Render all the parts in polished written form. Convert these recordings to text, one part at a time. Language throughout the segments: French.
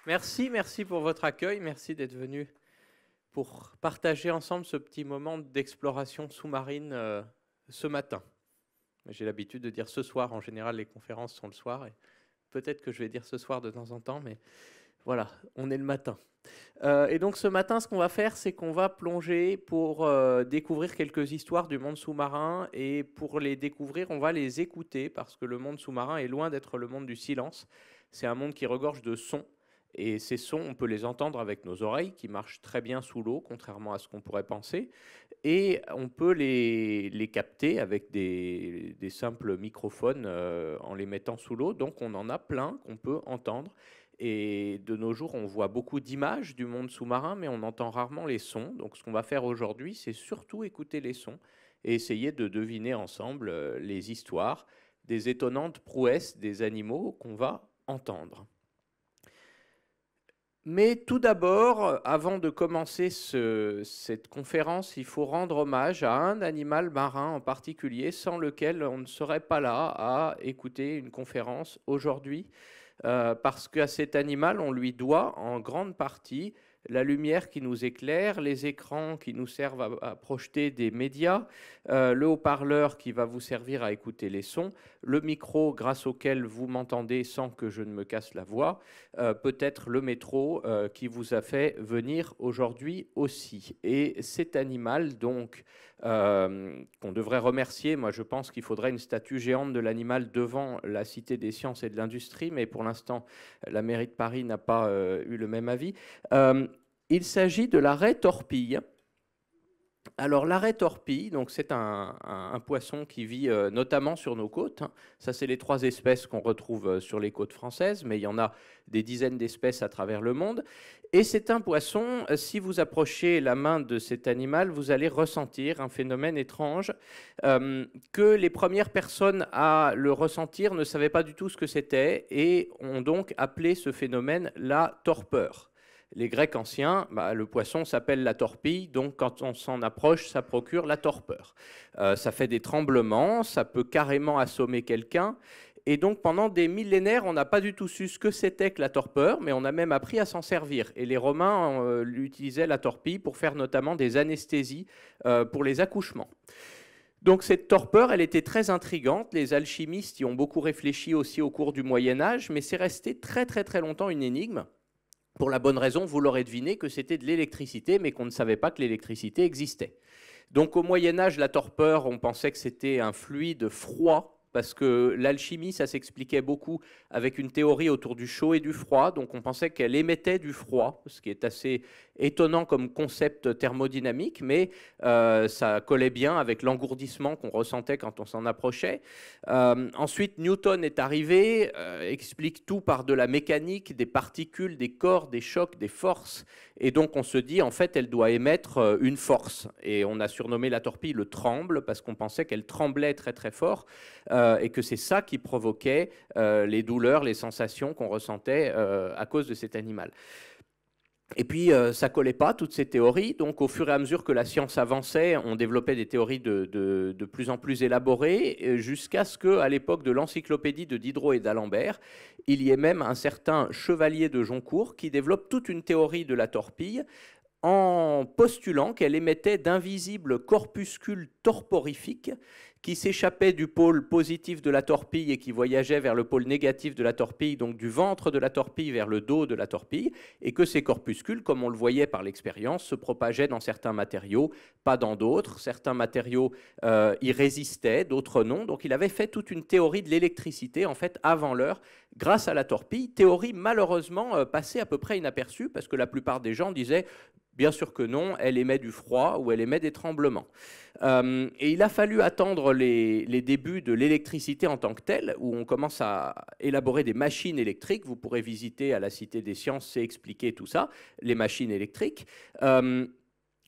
Merci pour votre accueil. Merci d'être venu pour partager ensemble ce petit moment d'exploration sous-marine ce matin. J'ai l'habitude de dire ce soir. En général, les conférences sont le soir. Et peut-être que je vais dire ce soir de temps en temps, mais voilà, on est le matin. Et donc ce matin, ce qu'on va faire, c'est qu'on va plonger pour découvrir quelques histoires du monde sous-marin. Et pour les découvrir, on va les écouter parce que le monde sous-marin est loin d'être le monde du silence. C'est un monde qui regorge de sons. Et ces sons, on peut les entendre avec nos oreilles, qui marchent très bien sous l'eau, contrairement à ce qu'on pourrait penser. Et on peut les capter avec des simples microphones en les mettant sous l'eau. Donc on en a plein qu'on peut entendre. Et de nos jours, on voit beaucoup d'images du monde sous-marin, mais on entend rarement les sons. Donc ce qu'on va faire aujourd'hui, c'est surtout écouter les sons et essayer de deviner ensemble les histoires des étonnantes prouesses des animaux qu'on va entendre. Mais tout d'abord, avant de commencer cette conférence, il faut rendre hommage à un animal marin en particulier, sans lequel on ne serait pas là à écouter une conférence aujourd'hui, parce qu'à cet animal, on lui doit en grande partie la lumière qui nous éclaire, les écrans qui nous servent à projeter des médias, le haut-parleur qui va vous servir à écouter les sons, le micro grâce auquel vous m'entendez sans que je ne me casse la voix, peut-être le métro qui vous a fait venir aujourd'hui aussi. Et cet animal, donc, qu'on devrait remercier, moi je pense qu'il faudrait une statue géante de l'animal devant la Cité des sciences et de l'industrie, mais pour l'instant, la mairie de Paris n'a pas eu le même avis. Il s'agit de la raie torpille. Alors la raie torpille, donc c'est un poisson qui vit notamment sur nos côtes. Ça, c'est les 3 espèces qu'on retrouve sur les côtes françaises, mais il y en a des dizaines d'espèces à travers le monde. Et c'est un poisson, si vous approchez la main de cet animal, vous allez ressentir un phénomène étrange que les premières personnes à le ressentir ne savaient pas du tout ce que c'était et ont donc appelé ce phénomène la torpeur. Les Grecs anciens, le poisson s'appelle la torpille, donc quand on s'en approche, ça procure la torpeur. Ça fait des tremblements, ça peut carrément assommer quelqu'un. Et donc pendant des millénaires, on n'a pas du tout su ce que c'était que la torpeur, mais on a même appris à s'en servir. Et les Romains utilisaient la torpille pour faire notamment des anesthésies pour les accouchements. Donc cette torpeur, elle était très intrigante. Les alchimistes y ont beaucoup réfléchi aussi au cours du Moyen-Âge, mais c'est resté très très très longtemps une énigme. Pour la bonne raison, vous l'aurez deviné, que c'était de l'électricité, mais qu'on ne savait pas que l'électricité existait. Donc au Moyen-Âge, la torpeur, on pensait que c'était un fluide froid, parce que l'alchimie, ça s'expliquait beaucoup avec une théorie autour du chaud et du froid, donc on pensait qu'elle émettait du froid, ce qui est assez étonnant comme concept thermodynamique, mais ça collait bien avec l'engourdissement qu'on ressentait quand on s'en approchait. Ensuite, Newton est arrivé, explique tout par de la mécanique, des particules, des corps, des chocs, des forces, et donc on se dit, en fait, elle doit émettre une force, et on a surnommé la torpille le tremble, parce qu'on pensait qu'elle tremblait très très fort, et que c'est ça qui provoquait les douleurs, les sensations qu'on ressentait à cause de cet animal. Et puis, ça collait pas, toutes ces théories. Donc, au fur et à mesure que la science avançait, on développait des théories de plus en plus élaborées, jusqu'à ce qu'à l'époque de l'encyclopédie de Diderot et d'Alembert, il y ait même un certain Chevalier de Joncourt qui développe toute une théorie de la torpille en postulant qu'elle émettait d'invisibles corpuscules torporifiques qui s'échappaient du pôle positif de la torpille et qui voyageaient vers le pôle négatif de la torpille, donc du ventre de la torpille vers le dos de la torpille, et que ces corpuscules, comme on le voyait par l'expérience, se propageaient dans certains matériaux, pas dans d'autres. Certains matériaux y résistaient, d'autres non. Donc il avait fait toute une théorie de l'électricité, en fait, avant l'heure, grâce à la torpille. Théorie malheureusement passée à peu près inaperçue, parce que la plupart des gens disaient bien sûr que non, elle émet du froid ou elle émet des tremblements. Et il a fallu attendre les débuts de l'électricité en tant que telle, où on commence à élaborer des machines électriques. Vous pourrez visiter à la Cité des Sciences, c'est expliquer tout ça, les machines électriques.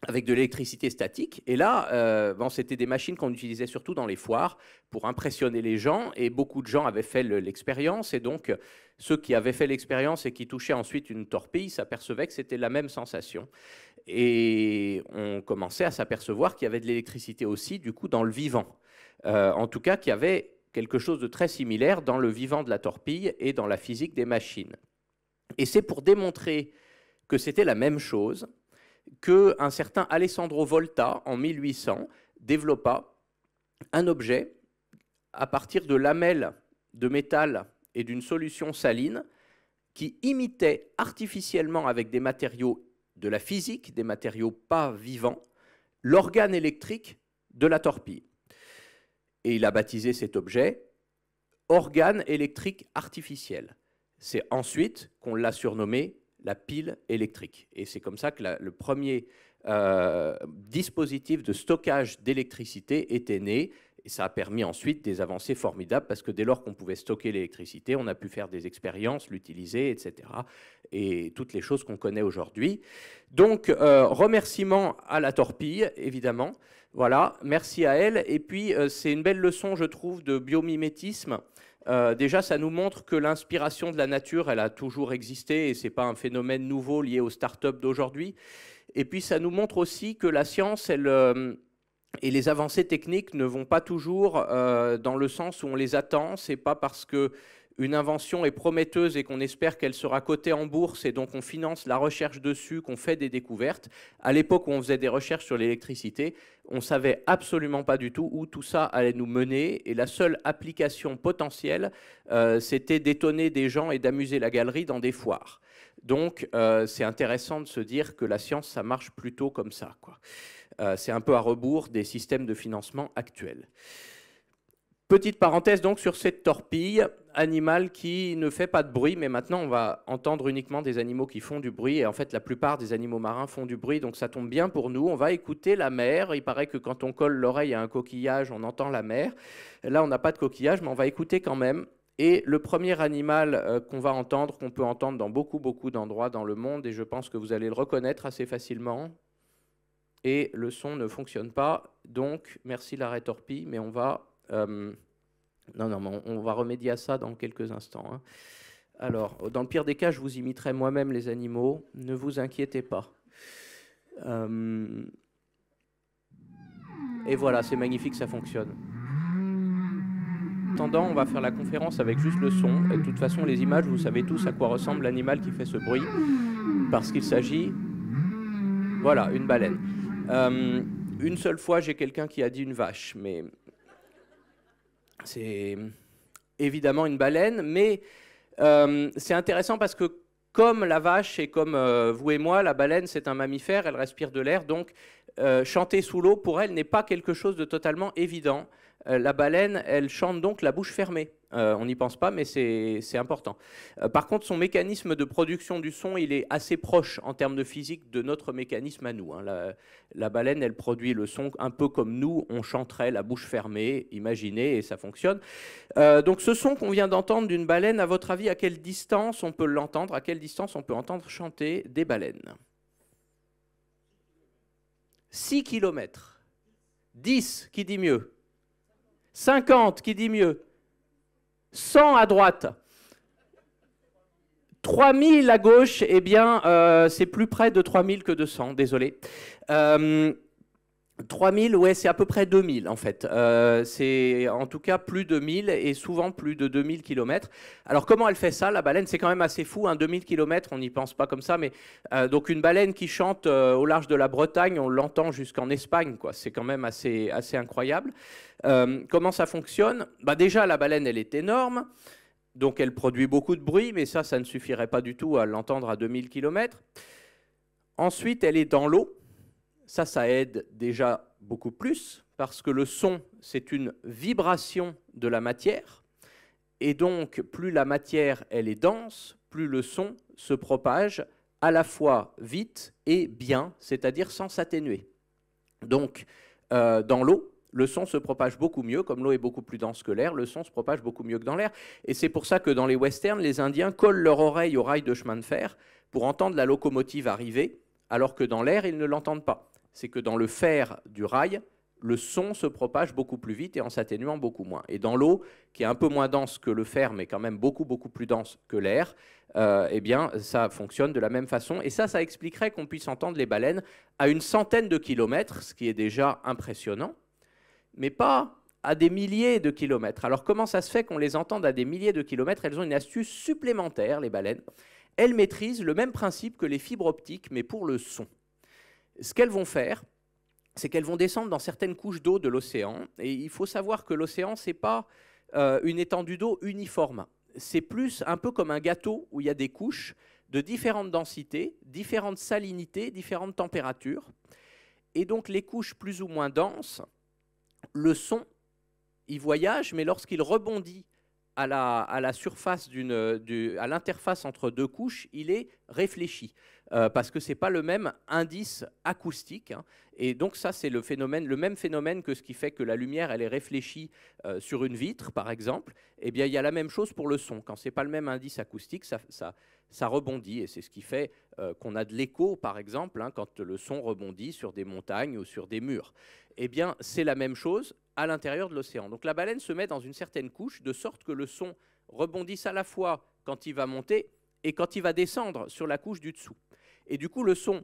Avec de l'électricité statique. Et là, c'était des machines qu'on utilisait surtout dans les foires pour impressionner les gens. Et beaucoup de gens avaient fait l'expérience. Et donc, ceux qui avaient fait l'expérience et qui touchaient ensuite une torpille s'apercevaient que c'était la même sensation. Et on commençait à s'apercevoir qu'il y avait de l'électricité aussi, du coup, dans le vivant. En tout cas, qu'il y avait quelque chose de très similaire dans le vivant de la torpille et dans la physique des machines. Et c'est pour démontrer que c'était la même chose qu'un certain Alessandro Volta, en 1800, développa un objet à partir de lamelles de métal et d'une solution saline qui imitait artificiellement, avec des matériaux de la physique, des matériaux pas vivants, l'organe électrique de la torpille. Et il a baptisé cet objet organe électrique artificiel. C'est ensuite qu'on l'a surnommé la pile électrique. Et c'est comme ça que le premier dispositif de stockage d'électricité était né. Et ça a permis ensuite des avancées formidables, parce que dès lors qu'on pouvait stocker l'électricité, on a pu faire des expériences, l'utiliser, etc. Et toutes les choses qu'on connaît aujourd'hui. Donc, remerciement à la torpille, évidemment. Voilà, merci à elle. Et puis, c'est une belle leçon, je trouve, de biomimétisme. Déjà, ça nous montre que l'inspiration de la nature, elle a toujours existé, et ce n'est pas un phénomène nouveau lié aux startups d'aujourd'hui. Et puis, ça nous montre aussi que la science, et les avancées techniques ne vont pas toujours dans le sens où on les attend. Ce n'est pas parce qu'une invention est prometteuse et qu'on espère qu'elle sera cotée en bourse et donc on finance la recherche dessus, qu'on fait des découvertes. À l'époque où on faisait des recherches sur l'électricité, on ne savait absolument pas du tout où tout ça allait nous mener. Et la seule application potentielle, c'était d'étonner des gens et d'amuser la galerie dans des foires. Donc, c'est intéressant de se dire que la science, ça marche plutôt comme ça, quoi. C'est un peu à rebours des systèmes de financement actuels. Petite parenthèse donc sur cette torpille, animal qui ne fait pas de bruit, mais maintenant on va entendre uniquement des animaux qui font du bruit, et en fait la plupart des animaux marins font du bruit, donc ça tombe bien pour nous. On va écouter la mer. Il paraît que quand on colle l'oreille à un coquillage, on entend la mer. Là on n'a pas de coquillage, mais on va écouter quand même. Et le premier animal qu'on va entendre, qu'on peut entendre dans beaucoup d'endroits dans le monde, et je pense que vous allez le reconnaître assez facilement, et le son ne fonctionne pas, donc merci l'arrêt torpille, mais on va... on va remédier à ça dans quelques instants, hein. Alors, dans le pire des cas, je vous imiterai moi-même les animaux, ne vous inquiétez pas. Et voilà, c'est magnifique, ça fonctionne. En attendant, on va faire la conférence avec juste le son. Et de toute façon, les images, vous savez tous à quoi ressemble l'animal qui fait ce bruit, parce qu'il s'agit... Voilà, une baleine. Une seule fois, j'ai quelqu'un qui a dit une vache, mais c'est évidemment une baleine. Mais c'est intéressant parce que, comme la vache et comme vous et moi, la baleine, c'est un mammifère, elle respire de l'air, donc chanter sous l'eau, pour elle, n'est pas quelque chose de totalement évident. La baleine, elle chante donc la bouche fermée. On n'y pense pas, mais c'est important. Par contre, son mécanisme de production du son, il est assez proche en termes de physique de notre mécanisme à nous, hein. La baleine, elle produit le son un peu comme nous, on chanterait la bouche fermée, imaginez, et ça fonctionne. Donc ce son qu'on vient d'entendre d'une baleine, à votre avis, à quelle distance on peut l'entendre? À quelle distance on peut entendre chanter des baleines? 6 km. 10, qui dit mieux? 50, qui dit mieux? 100 à droite. 3000 à gauche, eh bien, c'est plus près de 3000 que de 100, désolé. 3000, ouais, c'est à peu près 2000 en fait. C'est en tout cas plus de 1000 et souvent plus de 2000 km. Alors comment elle fait ça, la baleine? C'est quand même assez fou, hein, 2000 km, on n'y pense pas comme ça, mais donc une baleine qui chante au large de la Bretagne, on l'entend jusqu'en Espagne, quoi. C'est quand même assez incroyable. Comment ça fonctionne? Bah, déjà, la baleine, elle est énorme, donc elle produit beaucoup de bruit, mais ça ne suffirait pas du tout à l'entendre à 2000 km. Ensuite, elle est dans l'eau. Ça aide déjà beaucoup plus, parce que le son, c'est une vibration de la matière. Et donc, plus la matière, elle est dense, plus le son se propage à la fois vite et bien, c'est-à-dire sans s'atténuer. Donc, dans l'eau, le son se propage beaucoup mieux. Comme l'eau est beaucoup plus dense que l'air, le son se propage beaucoup mieux que dans l'air. Et c'est pour ça que dans les westerns, les Indiens collent leur oreille aux rails de chemin de fer pour entendre la locomotive arriver, alors que dans l'air, ils ne l'entendent pas. C'est que dans le fer du rail, le son se propage beaucoup plus vite et en s'atténuant beaucoup moins. Et dans l'eau, qui est un peu moins dense que le fer, mais quand même beaucoup plus dense que l'air, eh bien, ça fonctionne de la même façon. Et ça expliquerait qu'on puisse entendre les baleines à une centaine de kilomètres, ce qui est déjà impressionnant, mais pas à des milliers de kilomètres. Alors comment ça se fait qu'on les entende à des milliers de kilomètres? Elles ont une astuce supplémentaire, les baleines. elles maîtrisent le même principe que les fibres optiques, mais pour le son. Ce qu'elles vont faire, c'est qu'elles vont descendre dans certaines couches d'eau de l'océan. Et il faut savoir que l'océan, ce n'est pas une étendue d'eau uniforme. C'est plus un peu comme un gâteau où il y a des couches de différentes densités, différentes salinités, différentes températures. Et donc les couches plus ou moins denses, le son, il voyage, mais lorsqu'il rebondit à la surface à l'interface entre deux couches, il est réfléchi. Parce que ce n'est pas le même indice acoustique. Hein. Et donc ça, c'est le même phénomène que ce qui fait que la lumière, elle est réfléchie sur une vitre, par exemple. Eh bien, il y a la même chose pour le son. Quand ce n'est pas le même indice acoustique, ça rebondit. Et c'est ce qui fait qu'on a de l'écho, par exemple, hein, quand le son rebondit sur des montagnes ou sur des murs. Eh bien, c'est la même chose à l'intérieur de l'océan. Donc la baleine se met dans une certaine couche, de sorte que le son rebondisse à la fois quand il va monter et quand il va descendre sur la couche du dessous. Et du coup, le son,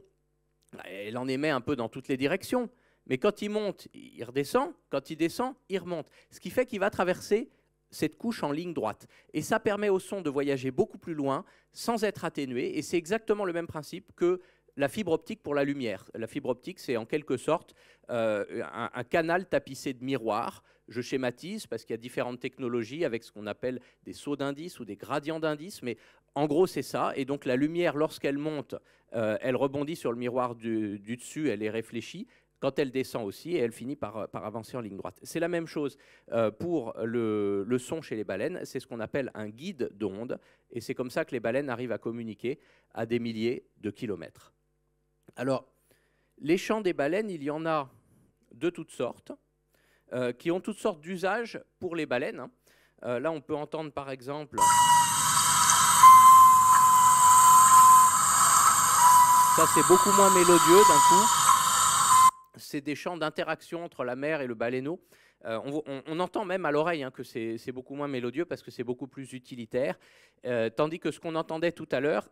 elle en émet un peu dans toutes les directions, mais quand il monte, il redescend, quand il descend, il remonte. Ce qui fait qu'il va traverser cette couche en ligne droite. Et ça permet au son de voyager beaucoup plus loin sans être atténué, et c'est exactement le même principe que la fibre optique pour la lumière. La fibre optique, c'est en quelque sorte un canal tapissé de miroirs. Je schématise parce qu'il y a différentes technologies avec ce qu'on appelle des sauts d'indice ou des gradients d'indice, mais en gros, c'est ça. Et donc, la lumière, lorsqu'elle monte, elle rebondit sur le miroir du dessus, elle est réfléchie. Quand elle descend aussi, et elle finit par avancer en ligne droite. C'est la même chose pour le son chez les baleines. C'est ce qu'on appelle un guide d'onde. Et c'est comme ça que les baleines arrivent à communiquer à des milliers de kilomètres. Alors, les chants des baleines, il y en a de toutes sortes, qui ont toutes sortes d'usages pour les baleines. Hein. Là, on peut entendre par exemple... Ça, c'est beaucoup moins mélodieux d'un coup. C'est des chants d'interaction entre la mer et le baleineau. On entend même à l'oreille hein, que c'est beaucoup moins mélodieux parce que c'est beaucoup plus utilitaire. Tandis que ce qu'on entendait tout à l'heure,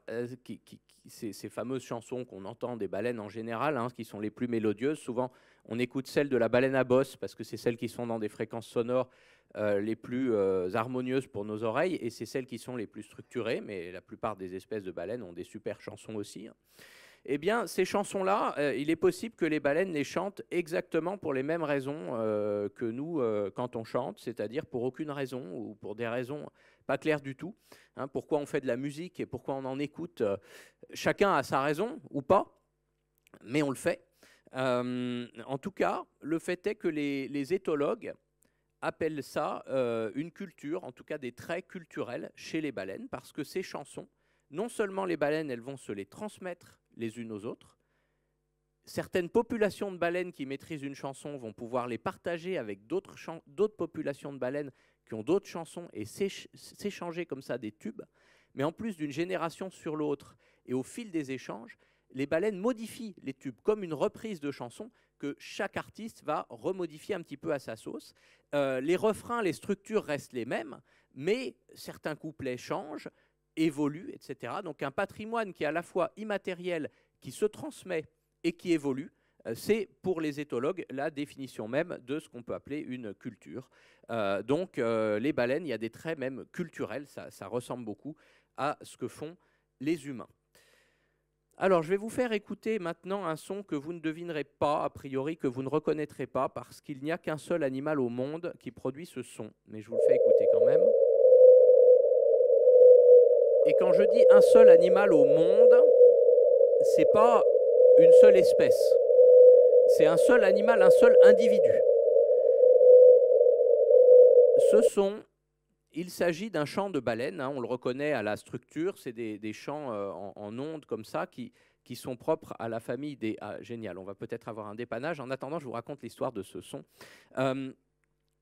ces fameuses chansons qu'on entend des baleines en général, hein, qui sont les plus mélodieuses, souvent on écoute celles de la baleine à bosse parce que c'est celles qui sont dans des fréquences sonores les plus harmonieuses pour nos oreilles et c'est celles qui sont les plus structurées, mais la plupart des espèces de baleines ont des super chansons aussi. Hein. Eh bien, ces chansons-là, il est possible que les baleines les chantent exactement pour les mêmes raisons que nous quand on chante, c'est-à-dire pour aucune raison ou pour des raisons pas claires du tout. Hein, pourquoi on fait de la musique et pourquoi on en écoute, chacun a sa raison ou pas, mais on le fait. En tout cas, le fait est que les éthologues appellent ça une culture, en tout cas des traits culturels chez les baleines, parce que ces chansons, non seulement les baleines, elles vont se les transmettre les unes aux autres. Certaines populations de baleines qui maîtrisent une chanson vont pouvoir les partager avec d'autres populations de baleines qui ont d'autres chansons et s'échanger comme ça des tubes. Mais en plus d'une génération sur l'autre et au fil des échanges, les baleines modifient les tubes comme une reprise de chanson que chaque artiste va remodifier un petit peu à sa sauce. Les refrains, les structures restent les mêmes, mais certains couplets changent, évolue, etc. Donc un patrimoine qui est à la fois immatériel, qui se transmet et qui évolue, c'est pour les éthologues la définition même de ce qu'on peut appeler une culture. Donc les baleines, il y a des traits même culturels, ça ressemble beaucoup à ce que font les humains. Alors je vais vous faire écouter maintenant un son que vous ne devinerez pas, a priori que vous ne reconnaîtrez pas, parce qu'il n'y a qu'un seul animal au monde qui produit ce son. Mais je vous le fais écouter quand même. Et quand je dis un seul animal au monde, c'est pas une seule espèce. C'est un seul animal, un seul individu. Ce son, il s'agit d'un chant de baleine, hein, on le reconnaît à la structure, c'est des chants en ondes comme ça qui sont propres à la famille des... Ah, génial, on va peut-être avoir un dépannage. En attendant, je vous raconte l'histoire de ce son.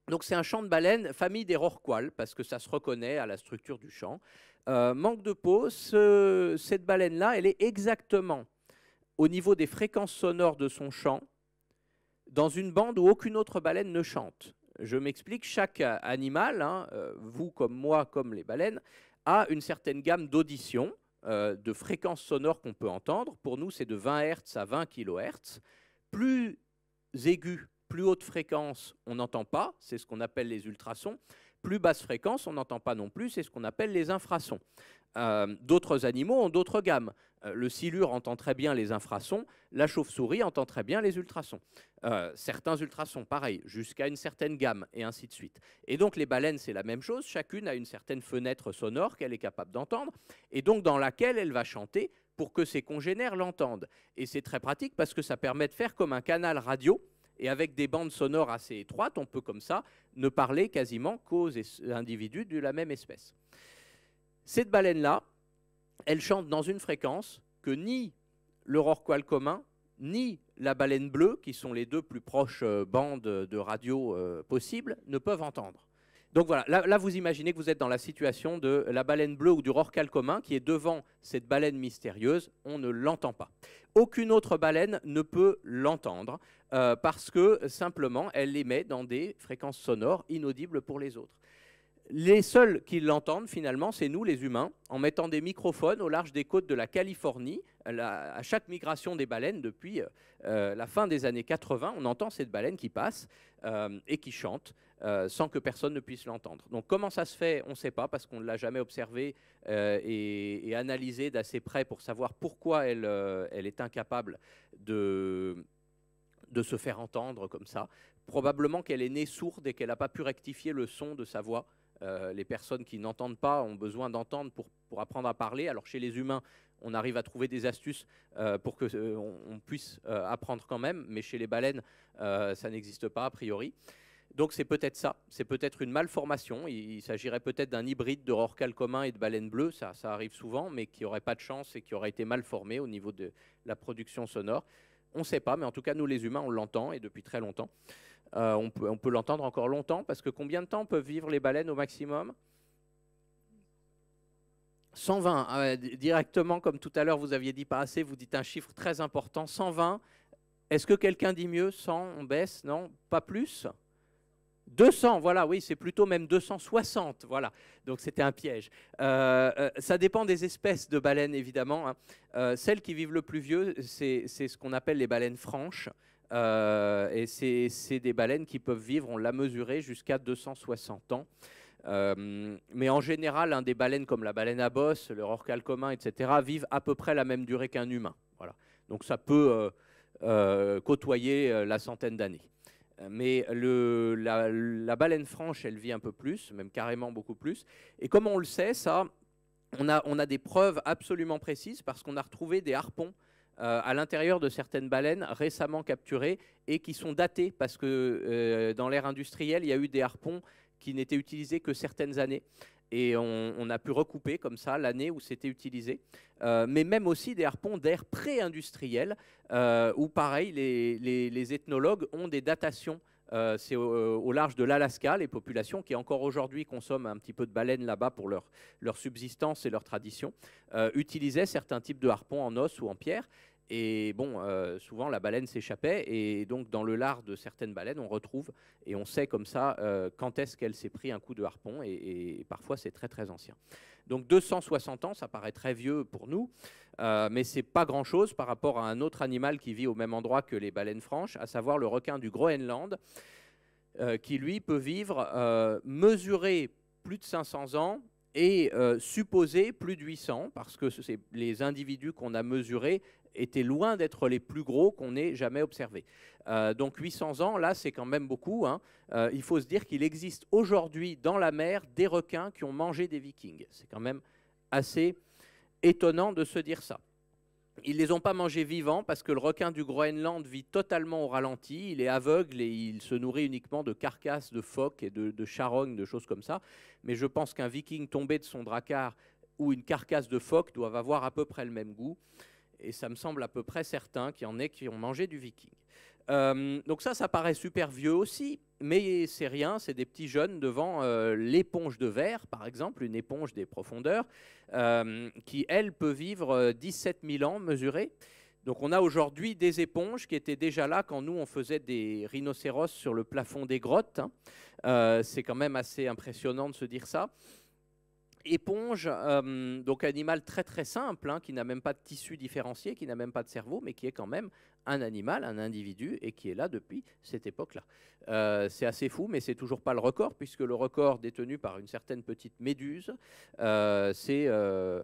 Donc c'est un chant de baleine, famille des rorquals, parce que ça se reconnaît à la structure du chant. Manque de peau, cette baleine-là, elle est exactement au niveau des fréquences sonores de son chant, dans une bande où aucune autre baleine ne chante. Je m'explique, chaque animal, hein, vous comme moi, comme les baleines, a une certaine gamme d'audition, de fréquences sonores qu'on peut entendre. Pour nous, c'est de 20 Hz à 20 kHz. Plus aigu, plus haute fréquence, on n'entend pas, c'est ce qu'on appelle les ultrasons. Plus basse fréquence, on n'entend pas non plus, c'est ce qu'on appelle les infrasons. D'autres animaux ont d'autres gammes. Le silure entend très bien les infrasons, la chauve-souris entend très bien les ultrasons. Certains ultrasons, pareil, jusqu'à une certaine gamme, et ainsi de suite. Et donc les baleines, c'est la même chose, chacune a une certaine fenêtre sonore qu'elle est capable d'entendre, et donc dans laquelle elle va chanter pour que ses congénères l'entendent. Et c'est très pratique parce que ça permet de faire comme un canal radio, et avec des bandes sonores assez étroites, on peut comme ça ne parler quasiment qu'aux individus de la même espèce. Cette baleine-là, elle chante dans une fréquence que ni le rorqual commun, ni la baleine bleue, qui sont les deux plus proches bandes de radio possibles, ne peuvent entendre. Donc voilà, là vous imaginez que vous êtes dans la situation de la baleine bleue ou du rorqual commun qui est devant cette baleine mystérieuse, on ne l'entend pas. Aucune autre baleine ne peut l'entendre parce que simplement elle émet dans des fréquences sonores inaudibles pour les autres. Les seuls qui l'entendent finalement, c'est nous les humains, en mettant des microphones au large des côtes de la Californie. À chaque migration des baleines depuis la fin des années 80, on entend cette baleine qui passe et qui chante sans que personne ne puisse l'entendre. Donc comment ça se fait, on ne sait pas, parce qu'on ne l'a jamais observé et analysé d'assez près pour savoir pourquoi elle est incapable de se faire entendre comme ça. Probablement qu'elle est née sourde et qu'elle n'a pas pu rectifier le son de sa voix. Les personnes qui n'entendent pas ont besoin d'entendre pour apprendre à parler. Alors chez les humains, on arrive à trouver des astuces pour qu'on puisse apprendre quand même, mais chez les baleines, ça n'existe pas a priori. Donc c'est peut-être ça, c'est peut-être une malformation. Il s'agirait peut-être d'un hybride de rorqual commun et de baleine bleue, ça arrive souvent, mais qui n'aurait pas de chance et qui aurait été mal formé au niveau de la production sonore. On ne sait pas, mais en tout cas, nous les humains, on l'entend, et depuis très longtemps. On peut l'entendre encore longtemps, parce que combien de temps peuvent vivre les baleines au maximum ? 120, directement, comme tout à l'heure, vous aviez dit pas assez, vous dites un chiffre très important, 120. Est-ce que quelqu'un dit mieux 100, on baisse? Non, pas plus 200, voilà, oui, c'est plutôt même 260, voilà. Donc c'était un piège. Ça dépend des espèces de baleines, évidemment. Hein. Celles qui vivent le plus vieux, c'est ce qu'on appelle les baleines franches. Et c'est des baleines qui peuvent vivre, on l'a mesuré, jusqu'à 260 ans. Mais en général, des baleines comme la baleine à bosse, le rorqual commun, etc., vivent à peu près la même durée qu'un humain. Voilà. Donc ça peut côtoyer la centaine d'années. Mais la baleine franche, elle vit un peu plus, même carrément beaucoup plus. Et comme on le sait, ça, on a des preuves absolument précises parce qu'on a retrouvé des harpons à l'intérieur de certaines baleines récemment capturées et qui sont datés parce que dans l'ère industrielle, il y a eu des harpons qui n'étaient utilisés que certaines années. Et on a pu recouper comme ça l'année où c'était utilisé. Mais même aussi des harpons d'ère pré-industrielle, où pareil, les ethnologues ont des datations. C'est au large de l'Alaska, les populations qui encore aujourd'hui consomment un petit peu de baleines là-bas pour leur subsistance et leur tradition, utilisaient certains types de harpons en os ou en pierre. Et bon, souvent la baleine s'échappait et donc dans le lard de certaines baleines, on retrouve et on sait comme ça quand est-ce qu'elle s'est pris un coup de harpon et parfois c'est très très ancien. Donc 260 ans, ça paraît très vieux pour nous, mais c'est pas grand-chose par rapport à un autre animal qui vit au même endroit que les baleines franches, à savoir le requin du Groenland, qui lui peut vivre mesuré plus de 500 ans et supposé plus de 800 parce que les individus qu'on a mesurés étaient loin d'être les plus gros qu'on ait jamais observés. Donc 800 ans, là, c'est quand même beaucoup. Hein. Il faut se dire qu'il existe aujourd'hui dans la mer des requins qui ont mangé des vikings. C'est quand même assez étonnant de se dire ça. Ils ne les ont pas mangés vivants parce que le requin du Groenland vit totalement au ralenti. Il est aveugle et il se nourrit uniquement de carcasses de phoques et de charognes, de choses comme ça. Mais je pense qu'un viking tombé de son drakkar ou une carcasse de phoque doivent avoir à peu près le même goût. Et ça me semble à peu près certain qu'il y en ait qui ont mangé du viking. Donc ça paraît super vieux aussi, mais c'est rien, c'est des petits jeunes devant l'éponge de verre, par exemple, une éponge des profondeurs, qui, elle, peut vivre 17 000 ans mesurés. Donc on a aujourd'hui des éponges qui étaient déjà là quand nous, on faisait des rhinocéros sur le plafond des grottes. Hein. C'est quand même assez impressionnant de se dire ça. Éponge, donc animal très très simple, hein, qui n'a même pas de tissu différencié, qui n'a même pas de cerveau, mais qui est quand même un animal, un individu, et qui est là depuis cette époque-là. C'est assez fou, mais c'est toujours pas le record, puisque le record détenu par une certaine petite méduse, c'est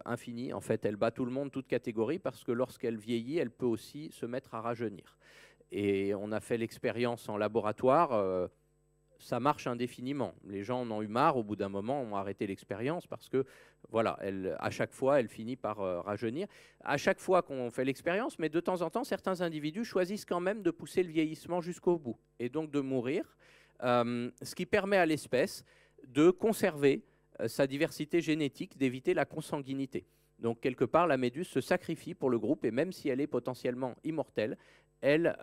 infini. En fait, elle bat tout le monde, toute catégorie, parce que lorsqu'elle vieillit, elle peut aussi se mettre à rajeunir. Et on a fait l'expérience en laboratoire. Ça marche indéfiniment. Les gens en ont eu marre, au bout d'un moment, ont arrêté l'expérience parce que, voilà, à chaque fois, elle finit par rajeunir. À chaque fois qu'on fait l'expérience, mais de temps en temps, certains individus choisissent quand même de pousser le vieillissement jusqu'au bout et donc de mourir, ce qui permet à l'espèce de conserver sa diversité génétique, d'éviter la consanguinité. Donc, quelque part, la méduse se sacrifie pour le groupe et même si elle est potentiellement immortelle, elle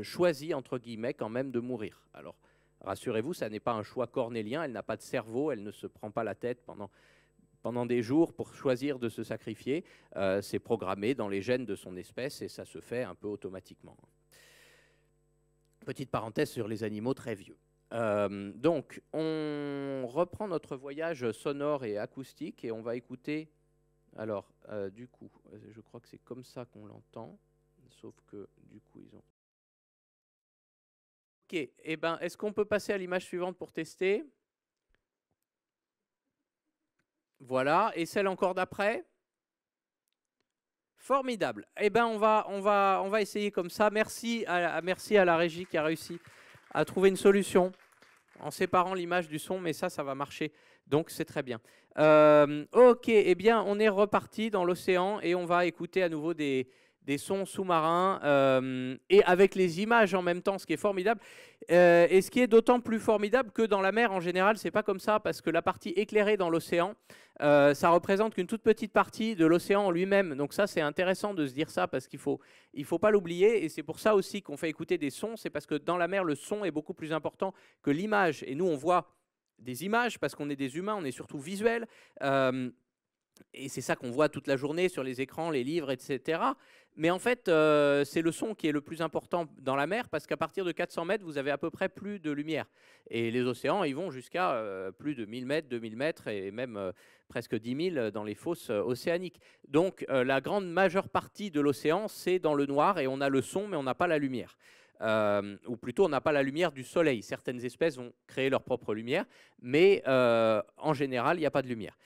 choisit, entre guillemets, quand même de mourir. Alors, rassurez-vous, ça n'est pas un choix cornélien, elle n'a pas de cerveau, elle ne se prend pas la tête pendant des jours pour choisir de se sacrifier. C'est programmé dans les gènes de son espèce et ça se fait un peu automatiquement. Petite parenthèse sur les animaux très vieux. Donc, on reprend notre voyage sonore et acoustique et on va écouter. Alors, du coup, je crois que c'est comme ça qu'on l'entend, sauf que du coup, ils ont... Ok, eh ben, est-ce qu'on peut passer à l'image suivante pour tester? Voilà, et celle encore d'après? Formidable. Eh ben, on va essayer comme ça. Merci à la régie qui a réussi à trouver une solution en séparant l'image du son, mais ça va marcher. Donc, c'est très bien. Ok, eh bien, on est reparti dans l'océan et on va écouter à nouveau des sons sous-marins et avec les images en même temps, ce qui est formidable. Et ce qui est d'autant plus formidable que dans la mer, en général, c'est pas comme ça, parce que la partie éclairée dans l'océan, ça représente qu'une toute petite partie de l'océan en lui-même. Donc ça, c'est intéressant de se dire ça, parce qu'il faut pas l'oublier, et c'est pour ça aussi qu'on fait écouter des sons, c'est parce que dans la mer, le son est beaucoup plus important que l'image. Et nous, on voit des images, parce qu'on est des humains, on est surtout visuels, et c'est ça qu'on voit toute la journée sur les écrans, les livres, etc. Mais en fait, c'est le son qui est le plus important dans la mer, parce qu'à partir de 400 mètres, vous avez à peu près plus de lumière. Et les océans, ils vont jusqu'à plus de 1000 mètres, 2000 mètres, et même presque 10 000 dans les fosses océaniques. Donc la grande majeure partie de l'océan, c'est dans le noir, et on a le son, mais on n'a pas la lumière. Ou plutôt, on n'a pas la lumière du soleil. Certaines espèces vont créer leur propre lumière, mais en général, il n'y a pas de lumière.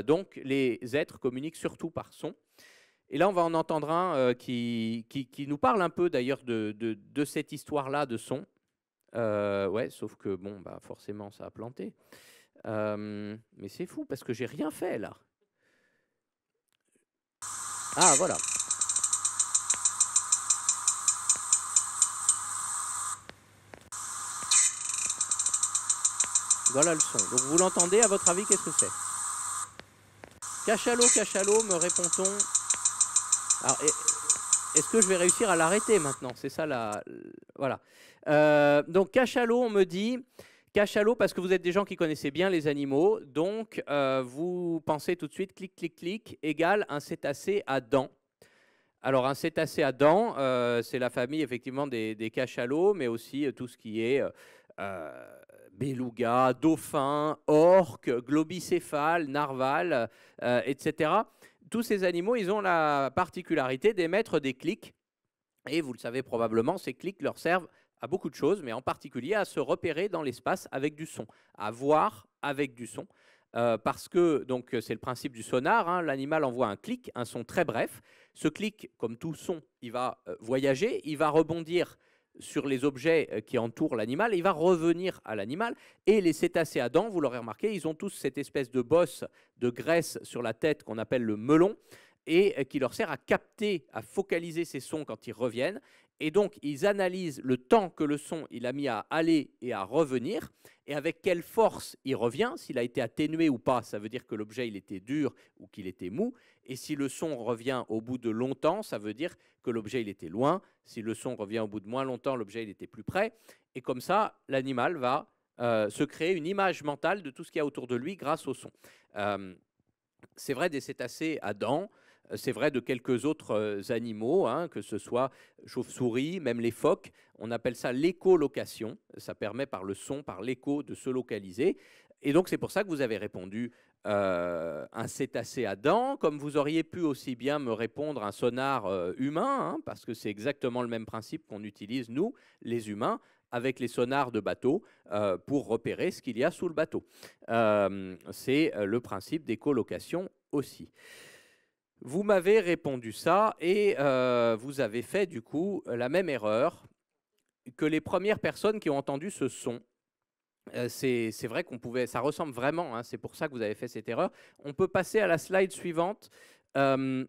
Donc, les êtres communiquent surtout par son. Et là, on va en entendre un qui nous parle un peu d'ailleurs de cette histoire-là de son. Ouais, sauf que, bon, bah, forcément, ça a planté. Mais c'est fou, parce que j'ai rien fait, là. Ah, voilà. Voilà le son. Donc, vous l'entendez, à votre avis, qu'est-ce que c'est? Cachalot, cachalot, me répond-on. Alors, est-ce que je vais réussir à l'arrêter maintenant? C'est ça la... Voilà. Donc, cachalot, on me dit... Cachalot, parce que vous êtes des gens qui connaissaient bien les animaux, donc vous pensez tout de suite, clic, clic, clic, égale un cétacé à dents. Alors, un cétacé à dents, c'est la famille, effectivement, des cachalots, mais aussi tout ce qui est beluga, dauphin, orque, globicéphale, narval, etc. Tous ces animaux, ils ont la particularité d'émettre des clics. Et vous le savez probablement, ces clics leur servent à beaucoup de choses, mais en particulier à se repérer dans l'espace avec du son, à voir avec du son. Parce que c'est le principe du sonar, hein, l'animal envoie un clic, un son très bref. Ce clic, comme tout son, il va voyager, il va rebondir sur les objets qui entourent l'animal, il va revenir à l'animal. Et les cétacés à dents, vous l'aurez remarqué, ils ont tous cette espèce de bosse de graisse sur la tête qu'on appelle le melon, et qui leur sert à capter, à focaliser ces sons quand ils reviennent. Et donc, ils analysent le temps que le son il a mis à aller et à revenir, et avec quelle force il revient. S'il a été atténué ou pas, ça veut dire que l'objet il était dur ou qu'il était mou. Et si le son revient au bout de longtemps, ça veut dire que l'objet il était loin. Si le son revient au bout de moins longtemps, l'objet il était plus près. Et comme ça, l'animal va se créer une image mentale de tout ce qu'il y a autour de lui grâce au son. C'est vrai des cétacés à dents. C'est vrai de quelques autres animaux, hein, que ce soit chauves-souris, même les phoques. On appelle ça l'écholocation. Ça permet par le son, par l'écho, de se localiser. Et donc, c'est pour ça que vous avez répondu un cétacé à dents, comme vous auriez pu aussi bien me répondre un sonar humain, hein, parce que c'est exactement le même principe qu'on utilise, nous, les humains, avec les sonars de bateau, pour repérer ce qu'il y a sous le bateau. C'est le principe des colocations aussi. Vous m'avez répondu ça, et vous avez fait du coup la même erreur que les premières personnes qui ont entendu ce son. C'est vrai qu'on pouvait, ça ressemble vraiment, hein, c'est pour ça que vous avez fait cette erreur. On peut passer à la slide suivante. Ah,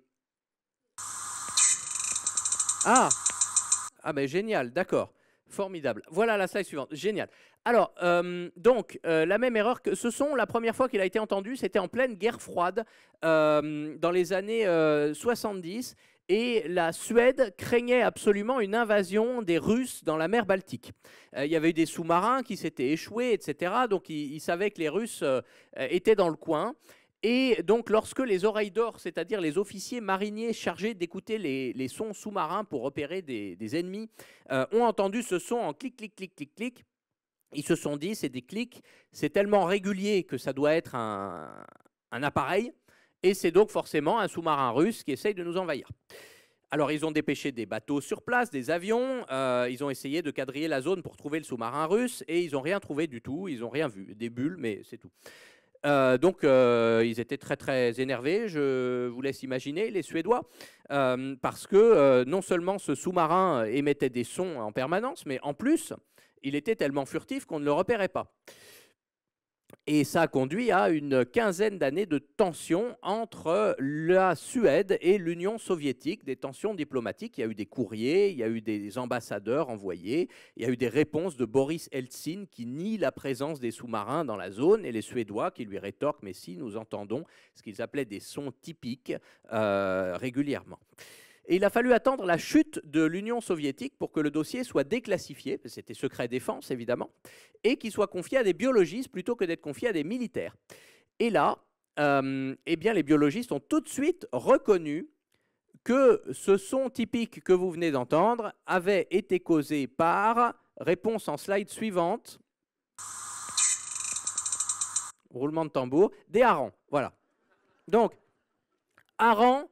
ben génial, d'accord, formidable. Voilà la slide suivante, génial. Alors, la même erreur que ce son, la première fois qu'il a été entendu, c'était en pleine guerre froide, dans les années 70, et la Suède craignait absolument une invasion des Russes dans la mer Baltique. Il y avait eu des sous-marins qui s'étaient échoués, etc. Donc, ils savaient que les Russes étaient dans le coin. Et donc, lorsque les oreilles d'or, c'est-à-dire les officiers mariniers chargés d'écouter les sons sous-marins pour repérer des ennemis, ont entendu ce son en clic, clic, clic, clic, clic, ils se sont dit, c'est des clics, c'est tellement régulier que ça doit être un appareil, et c'est donc forcément un sous-marin russe qui essaye de nous envahir. Alors, ils ont dépêché des bateaux sur place, des avions, ils ont essayé de quadriller la zone pour trouver le sous-marin russe, et ils n'ont rien trouvé du tout, ils n'ont rien vu, des bulles, mais c'est tout. Ils étaient très très énervés, je vous laisse imaginer, les Suédois, parce que non seulement ce sous-marin émettait des sons en permanence, mais en plus, il était tellement furtif qu'on ne le repérait pas. Et ça a conduit à une quinzaine d'années de tensions entre la Suède et l'Union soviétique, des tensions diplomatiques. Il y a eu des courriers, il y a eu des ambassadeurs envoyés, il y a eu des réponses de Boris Eltsine qui nie la présence des sous-marins dans la zone, et les Suédois qui lui rétorquent « mais si, nous entendons ce qu'ils appelaient des sons typiques régulièrement ». Et il a fallu attendre la chute de l'Union soviétique pour que le dossier soit déclassifié, c'était secret défense évidemment, et qu'il soit confié à des biologistes plutôt que d'être confié à des militaires. Et là, eh bien, les biologistes ont tout de suite reconnu que ce son typique que vous venez d'entendre avait été causé par, réponse en slide suivante, roulement de tambour, des harengs. Voilà. Donc, harengs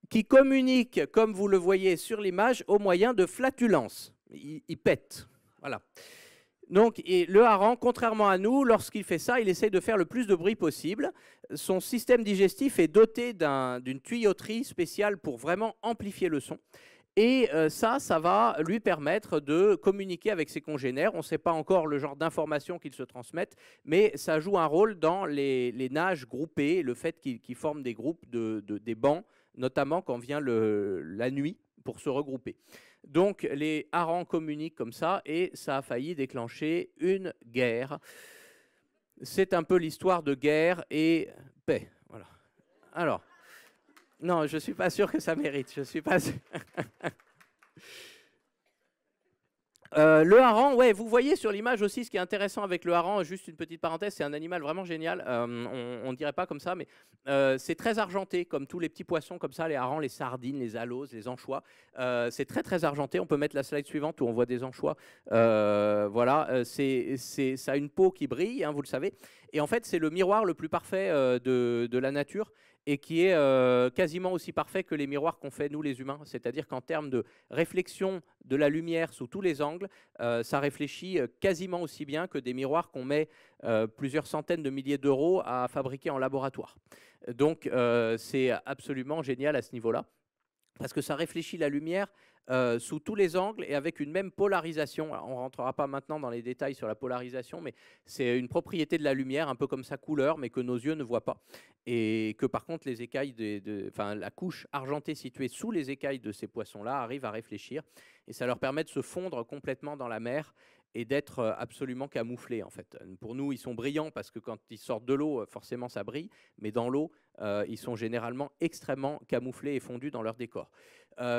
qui communique, comme vous le voyez sur l'image, au moyen de flatulences. Il pète. Voilà. Donc, le hareng, contrairement à nous, lorsqu'il fait ça, il essaie de faire le plus de bruit possible. Son système digestif est doté d'une tuyauterie spéciale pour vraiment amplifier le son. Et ça va lui permettre de communiquer avec ses congénères. On ne sait pas encore le genre d'informations qu'ils se transmettent, mais ça joue un rôle dans les nages groupées, le fait qu'ils forment des groupes, des bancs, notamment quand vient la nuit pour se regrouper. Donc les harengs communiquent comme ça, et ça a failli déclencher une guerre. C'est un peu l'histoire de guerre et paix. Voilà. Alors, non, je ne suis pas sûr que ça mérite. Je suis pas sûr. Le hareng, ouais, vous voyez sur l'image aussi ce qui est intéressant avec le hareng, juste une petite parenthèse, c'est un animal vraiment génial, on ne dirait pas comme ça, mais c'est très argenté, comme tous les petits poissons comme ça, les harengs, les sardines, les aloses, les anchois, c'est très très argenté. On peut mettre la slide suivante où on voit des anchois, voilà, ça a une peau qui brille, hein, vous le savez, et en fait c'est le miroir le plus parfait de la nature, et qui est quasiment aussi parfait que les miroirs qu'on fait nous les humains, c'est-à-dire qu'en termes de réflexion de la lumière sous tous les angles, ça réfléchit quasiment aussi bien que des miroirs qu'on met plusieurs centaines de milliers d'euros à fabriquer en laboratoire. Donc c'est absolument génial à ce niveau-là, parce que ça réfléchit la lumière sous tous les angles et avec une même polarisation. Alors, on ne rentrera pas maintenant dans les détails sur la polarisation, mais c'est une propriété de la lumière, un peu comme sa couleur, mais que nos yeux ne voient pas. Et que par contre, les écailles la couche argentée située sous les écailles de ces poissons-là arrive à réfléchir. Et ça leur permet de se fondre complètement dans la mer et d'être absolument camouflés, en fait. Pour nous, ils sont brillants parce que quand ils sortent de l'eau, forcément, ça brille. Mais dans l'eau, ils sont généralement extrêmement camouflés et fondus dans leur décor.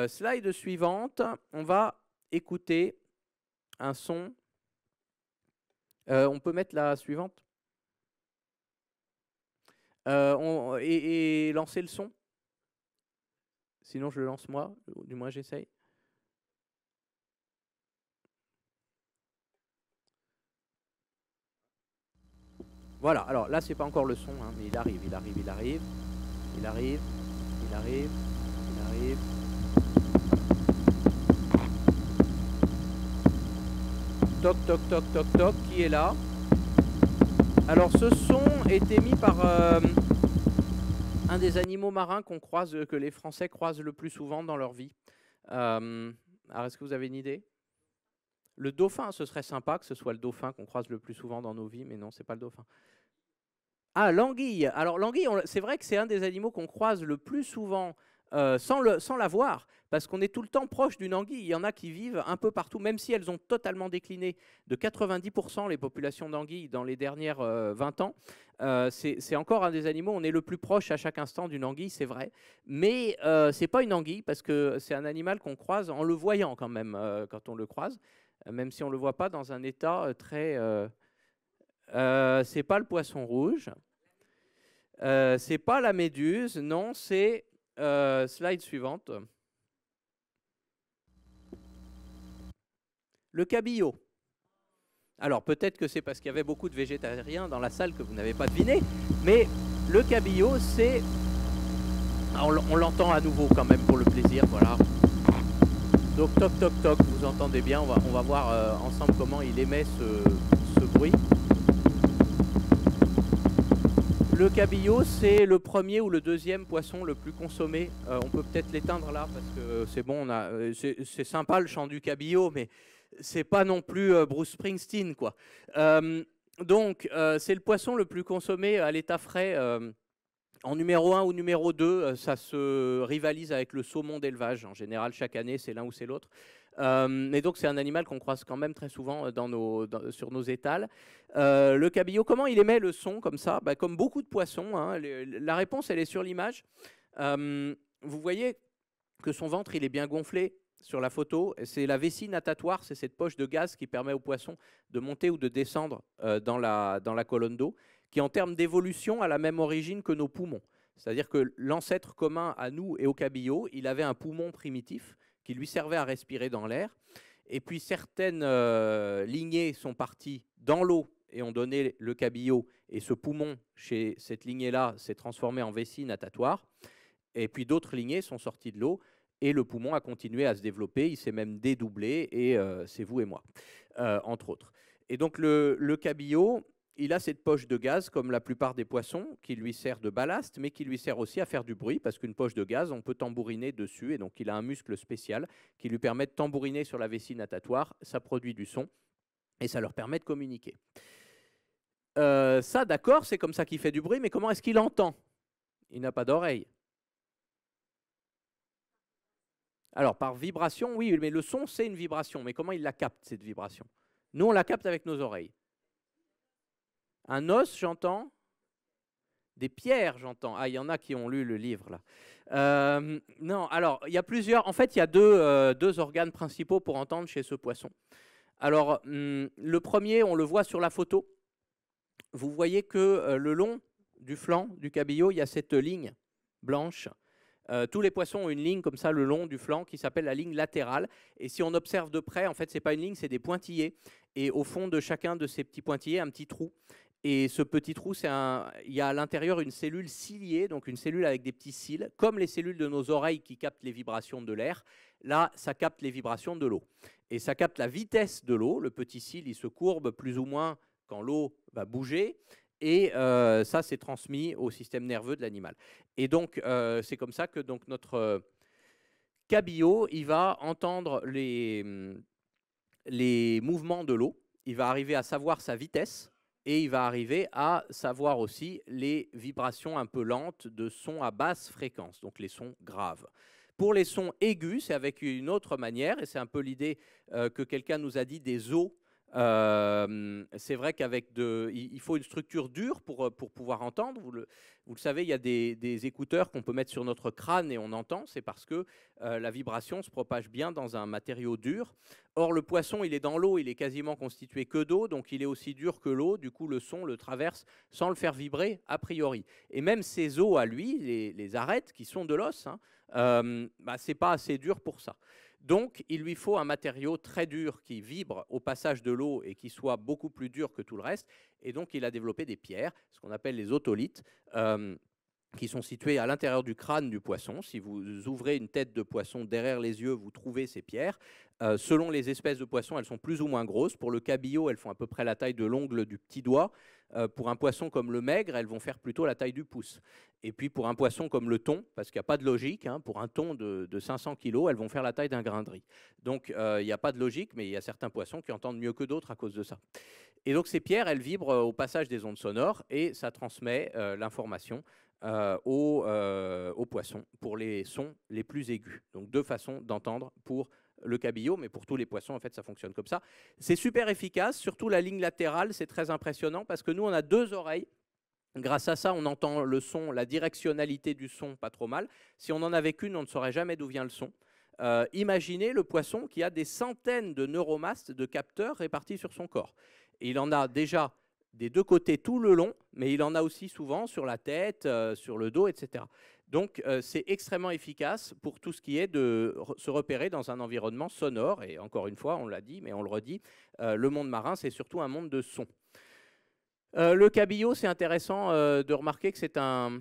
Slide suivante, on va écouter un son. On peut mettre la suivante et lancer le son. Sinon, je le lance moi, ou du moins j'essaye. Voilà, alors là, c'est pas encore le son, hein, mais il arrive, il arrive, il arrive, il arrive, il arrive, il arrive. Toc, toc, toc, toc, toc, qui est là? Alors, ce son est émis par un des animaux marins qu'on croise, que les Français croisent le plus souvent dans leur vie. Alors, est-ce que vous avez une idée? Le dauphin, ce serait sympa que ce soit le dauphin qu'on croise le plus souvent dans nos vies, mais non, c'est pas le dauphin. Ah, l'anguille. Alors, l'anguille, c'est vrai que c'est un des animaux qu'on croise le plus souvent sans la voir, parce qu'on est tout le temps proche d'une anguille. Il y en a qui vivent un peu partout, même si elles ont totalement décliné de 90% les populations d'anguilles dans les dernières 20 ans. C'est encore un des animaux, on est le plus proche à chaque instant d'une anguille, c'est vrai. Mais c'est pas une anguille, parce que c'est un animal qu'on croise en le voyant quand même, quand on le croise, même si on ne le voit pas dans un état très... c'est pas le poisson rouge. C'est pas la méduse, non, c'est slide suivante. Le cabillaud. Alors peut-être que c'est parce qu'il y avait beaucoup de végétariens dans la salle que vous n'avez pas deviné, mais le cabillaud, c'est... On l'entend à nouveau quand même pour le plaisir, voilà. Donc toc toc toc, vous entendez bien, on va voir ensemble comment il émet ce bruit. Le cabillaud, c'est le premier ou le deuxième poisson le plus consommé. On peut peut-être l'éteindre là, parce que c'est bon, c'est sympa le chant du cabillaud, mais c'est pas non plus Bruce Springsteen, quoi. Donc, c'est le poisson le plus consommé à l'état frais. En numéro 1 ou numéro 2, ça se rivalise avec le saumon d'élevage. En général, chaque année, c'est l'un ou c'est l'autre. Et donc, c'est un animal qu'on croise quand même très souvent sur nos étals. Le cabillaud, comment il émet le son comme ça? Comme beaucoup de poissons, hein. La réponse, elle est sur l'image. Vous voyez que son ventre, il est bien gonflé sur la photo. C'est la vessie natatoire, c'est cette poche de gaz qui permet au poisson de monter ou de descendre dans la colonne d'eau, qui en termes d'évolution a la même origine que nos poumons. C'est-à-dire que l'ancêtre commun à nous et au cabillaud, il avait un poumon primitif qui lui servait à respirer dans l'air. Et puis certaines lignées sont parties dans l'eau et ont donné le cabillaud. Et ce poumon, chez cette lignée-là, s'est transformé en vessie natatoire. Et puis d'autres lignées sont sorties de l'eau et le poumon a continué à se développer. Il s'est même dédoublé et c'est vous et moi, entre autres. Et donc le cabillaud, il a cette poche de gaz, comme la plupart des poissons, qui lui sert de ballast, mais qui lui sert aussi à faire du bruit, parce qu'une poche de gaz, on peut tambouriner dessus, et donc il a un muscle spécial qui lui permet de tambouriner sur la vessie natatoire, ça produit du son, et ça leur permet de communiquer. Ça, d'accord, c'est comme ça qu'il fait du bruit, mais comment est-ce qu'il entend? Il n'a pas d'oreille. Alors, par vibration, oui, mais le son, c'est une vibration, mais comment il la capte, cette vibration? Nous, on la capte avec nos oreilles. Un os, j'entends. Des pierres, j'entends. Ah, il y en a qui ont lu le livre, là. Non, alors, il y a plusieurs... En fait, il y a deux organes principaux pour entendre chez ce poisson. Alors, le premier, on le voit sur la photo. Vous voyez que le long du flanc du cabillaud, il y a cette ligne blanche. Tous les poissons ont une ligne comme ça le long du flanc qui s'appelle la ligne latérale. Et si on observe de près, en fait, ce n'est pas une ligne, c'est des pointillés. Et au fond de chacun de ces petits pointillés, un petit trou. Et ce petit trou, il y a à l'intérieur une cellule ciliée, donc une cellule avec des petits cils, comme les cellules de nos oreilles qui captent les vibrations de l'air. Là, ça capte les vibrations de l'eau. Et ça capte la vitesse de l'eau. Le petit cil, il se courbe plus ou moins quand l'eau va bouger. Et ça, c'est transmis au système nerveux de l'animal. Et donc, c'est comme ça que donc, notre cabillaud, il va entendre les mouvements de l'eau. Il va arriver à savoir sa vitesse. Et il va arriver à savoir aussi les vibrations un peu lentes de sons à basse fréquence, donc les sons graves. Pour les sons aigus, c'est avec une autre manière, et c'est un peu l'idée que quelqu'un nous a dit des os. C'est vrai il faut une structure dure pour pouvoir entendre. Vous le savez, il y a des écouteurs qu'on peut mettre sur notre crâne et on entend. C'est parce que la vibration se propage bien dans un matériau dur. Or, le poisson, il est dans l'eau, il est quasiment constitué que d'eau, donc il est aussi dur que l'eau. Du coup, le son le traverse sans le faire vibrer a priori. Et même ces os à lui, les arêtes qui sont de l'os, hein, c'est pas assez dur pour ça. Donc, il lui faut un matériau très dur qui vibre au passage de l'eau et qui soit beaucoup plus dur que tout le reste. Et donc, il a développé des pierres, ce qu'on appelle les otolithes, qui sont situées à l'intérieur du crâne du poisson. Si vous ouvrez une tête de poisson derrière les yeux, vous trouvez ces pierres. Selon les espèces de poissons, elles sont plus ou moins grosses. Pour le cabillaud, elles font à peu près la taille de l'ongle du petit doigt. Pour un poisson comme le maigre, elles vont faire plutôt la taille du pouce. Et puis pour un poisson comme le thon, parce qu'il n'y a pas de logique, hein, pour un thon de 500 kg, elles vont faire la taille d'un grain de riz. Donc il n'y a pas de logique, mais il y a certains poissons qui entendent mieux que d'autres à cause de ça. Et donc ces pierres, elles vibrent au passage des ondes sonores et ça transmet l'information aux poissons pour les sons les plus aigus. Donc deux façons d'entendre pour le cabillaud, mais pour tous les poissons, en fait, ça fonctionne comme ça. C'est super efficace, surtout la ligne latérale, c'est très impressionnant parce que nous, on a deux oreilles. Grâce à ça, on entend le son, la directionnalité du son, pas trop mal. Si on en avait qu'une, on ne saurait jamais d'où vient le son. Imaginez le poisson qui a des centaines de neuromastes, de capteurs répartis sur son corps. Et il en a déjà des deux côtés tout le long, mais il en a aussi souvent sur la tête, sur le dos, etc. Donc c'est extrêmement efficace pour tout ce qui est de se repérer dans un environnement sonore. Et encore une fois, on l'a dit, mais on le redit, le monde marin, c'est surtout un monde de sons. Le cabillaud, c'est intéressant de remarquer que c'est un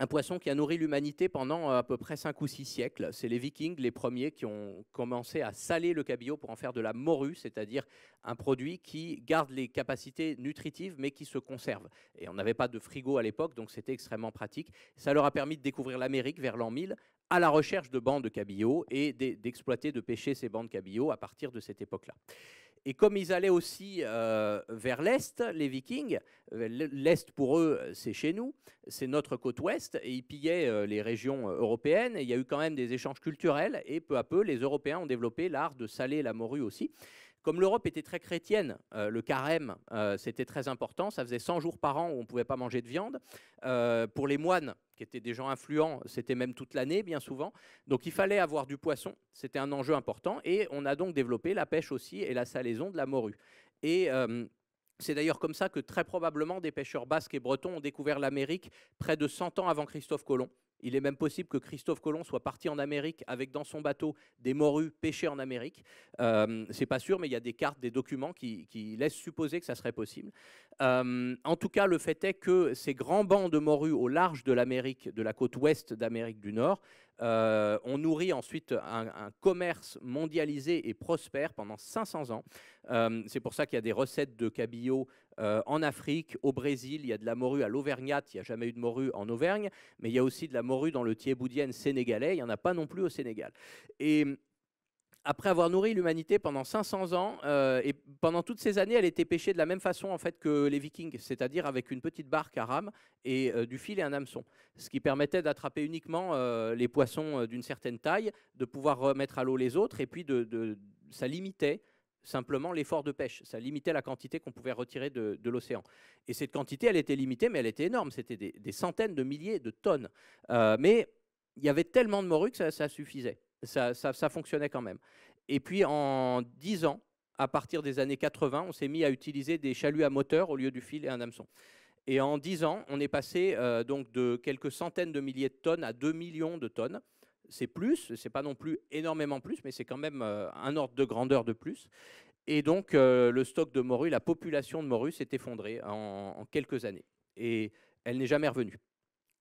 poisson qui a nourri l'humanité pendant à peu près 5 ou 6 siècles. C'est les Vikings, les premiers, qui ont commencé à saler le cabillaud pour en faire de la morue, c'est-à-dire un produit qui garde les capacités nutritives mais qui se conserve. Et on n'avait pas de frigo à l'époque, donc c'était extrêmement pratique. Ça leur a permis de découvrir l'Amérique vers l'an 1000 à la recherche de bancs de cabillaud et d'exploiter, de pêcher ces bancs de cabillaud à partir de cette époque-là. Et comme ils allaient aussi vers l'Est, les Vikings, l'Est pour eux, c'est chez nous, c'est notre côte ouest, et ils pillaient les régions européennes, et il y a eu quand même des échanges culturels, et peu à peu, les Européens ont développé l'art de saler la morue aussi. Comme l'Europe était très chrétienne, le carême, c'était très important. Ça faisait 100 jours par an où on ne pouvait pas manger de viande. Pour les moines, qui étaient des gens influents, c'était même toute l'année, bien souvent. Donc il fallait avoir du poisson. C'était un enjeu important. Et on a donc développé la pêche aussi et la salaison de la morue. Et c'est d'ailleurs comme ça que très probablement des pêcheurs basques et bretons ont découvert l'Amérique près de 100 ans avant Christophe Colomb. Il est même possible que Christophe Colomb soit parti en Amérique avec dans son bateau des morues pêchées en Amérique. C'est pas sûr, mais il y a des cartes, des documents qui laissent supposer que ça serait possible. En tout cas, le fait est que ces grands bancs de morues au large de l'Amérique, de la côte ouest d'Amérique du Nord, ont nourri ensuite un commerce mondialisé et prospère pendant 500 ans. C'est pour ça qu'il y a des recettes de cabillaud en Afrique, au Brésil, il y a de la morue à l'Auvergnat, il n'y a jamais eu de morue en Auvergne, mais il y a aussi de la morue dans le Thieboudienne sénégalais, il n'y en a pas non plus au Sénégal. Et après avoir nourri l'humanité pendant 500 ans, et pendant toutes ces années, elle était pêchée de la même façon en fait que les Vikings, c'est-à-dire avec une petite barque à rame et du fil et un hameçon, ce qui permettait d'attraper uniquement les poissons d'une certaine taille, de pouvoir remettre à l'eau les autres, et puis ça limitait simplement l'effort de pêche. Ça limitait la quantité qu'on pouvait retirer de l'océan. Et cette quantité, elle était limitée, mais elle était énorme. C'était des centaines de milliers de tonnes. Mais il y avait tellement de morue que ça suffisait. Ça fonctionnait quand même. Et puis en 10 ans, à partir des années 80, on s'est mis à utiliser des chaluts à moteur au lieu du fil et un hameçon. Et en 10 ans, on est passé donc de quelques centaines de milliers de tonnes à 2 millions de tonnes. C'est plus, c'est pas non plus énormément plus, mais c'est quand même un ordre de grandeur de plus. Et donc, le stock de morue, la population de morue s'est effondrée en quelques années. Et elle n'est jamais revenue.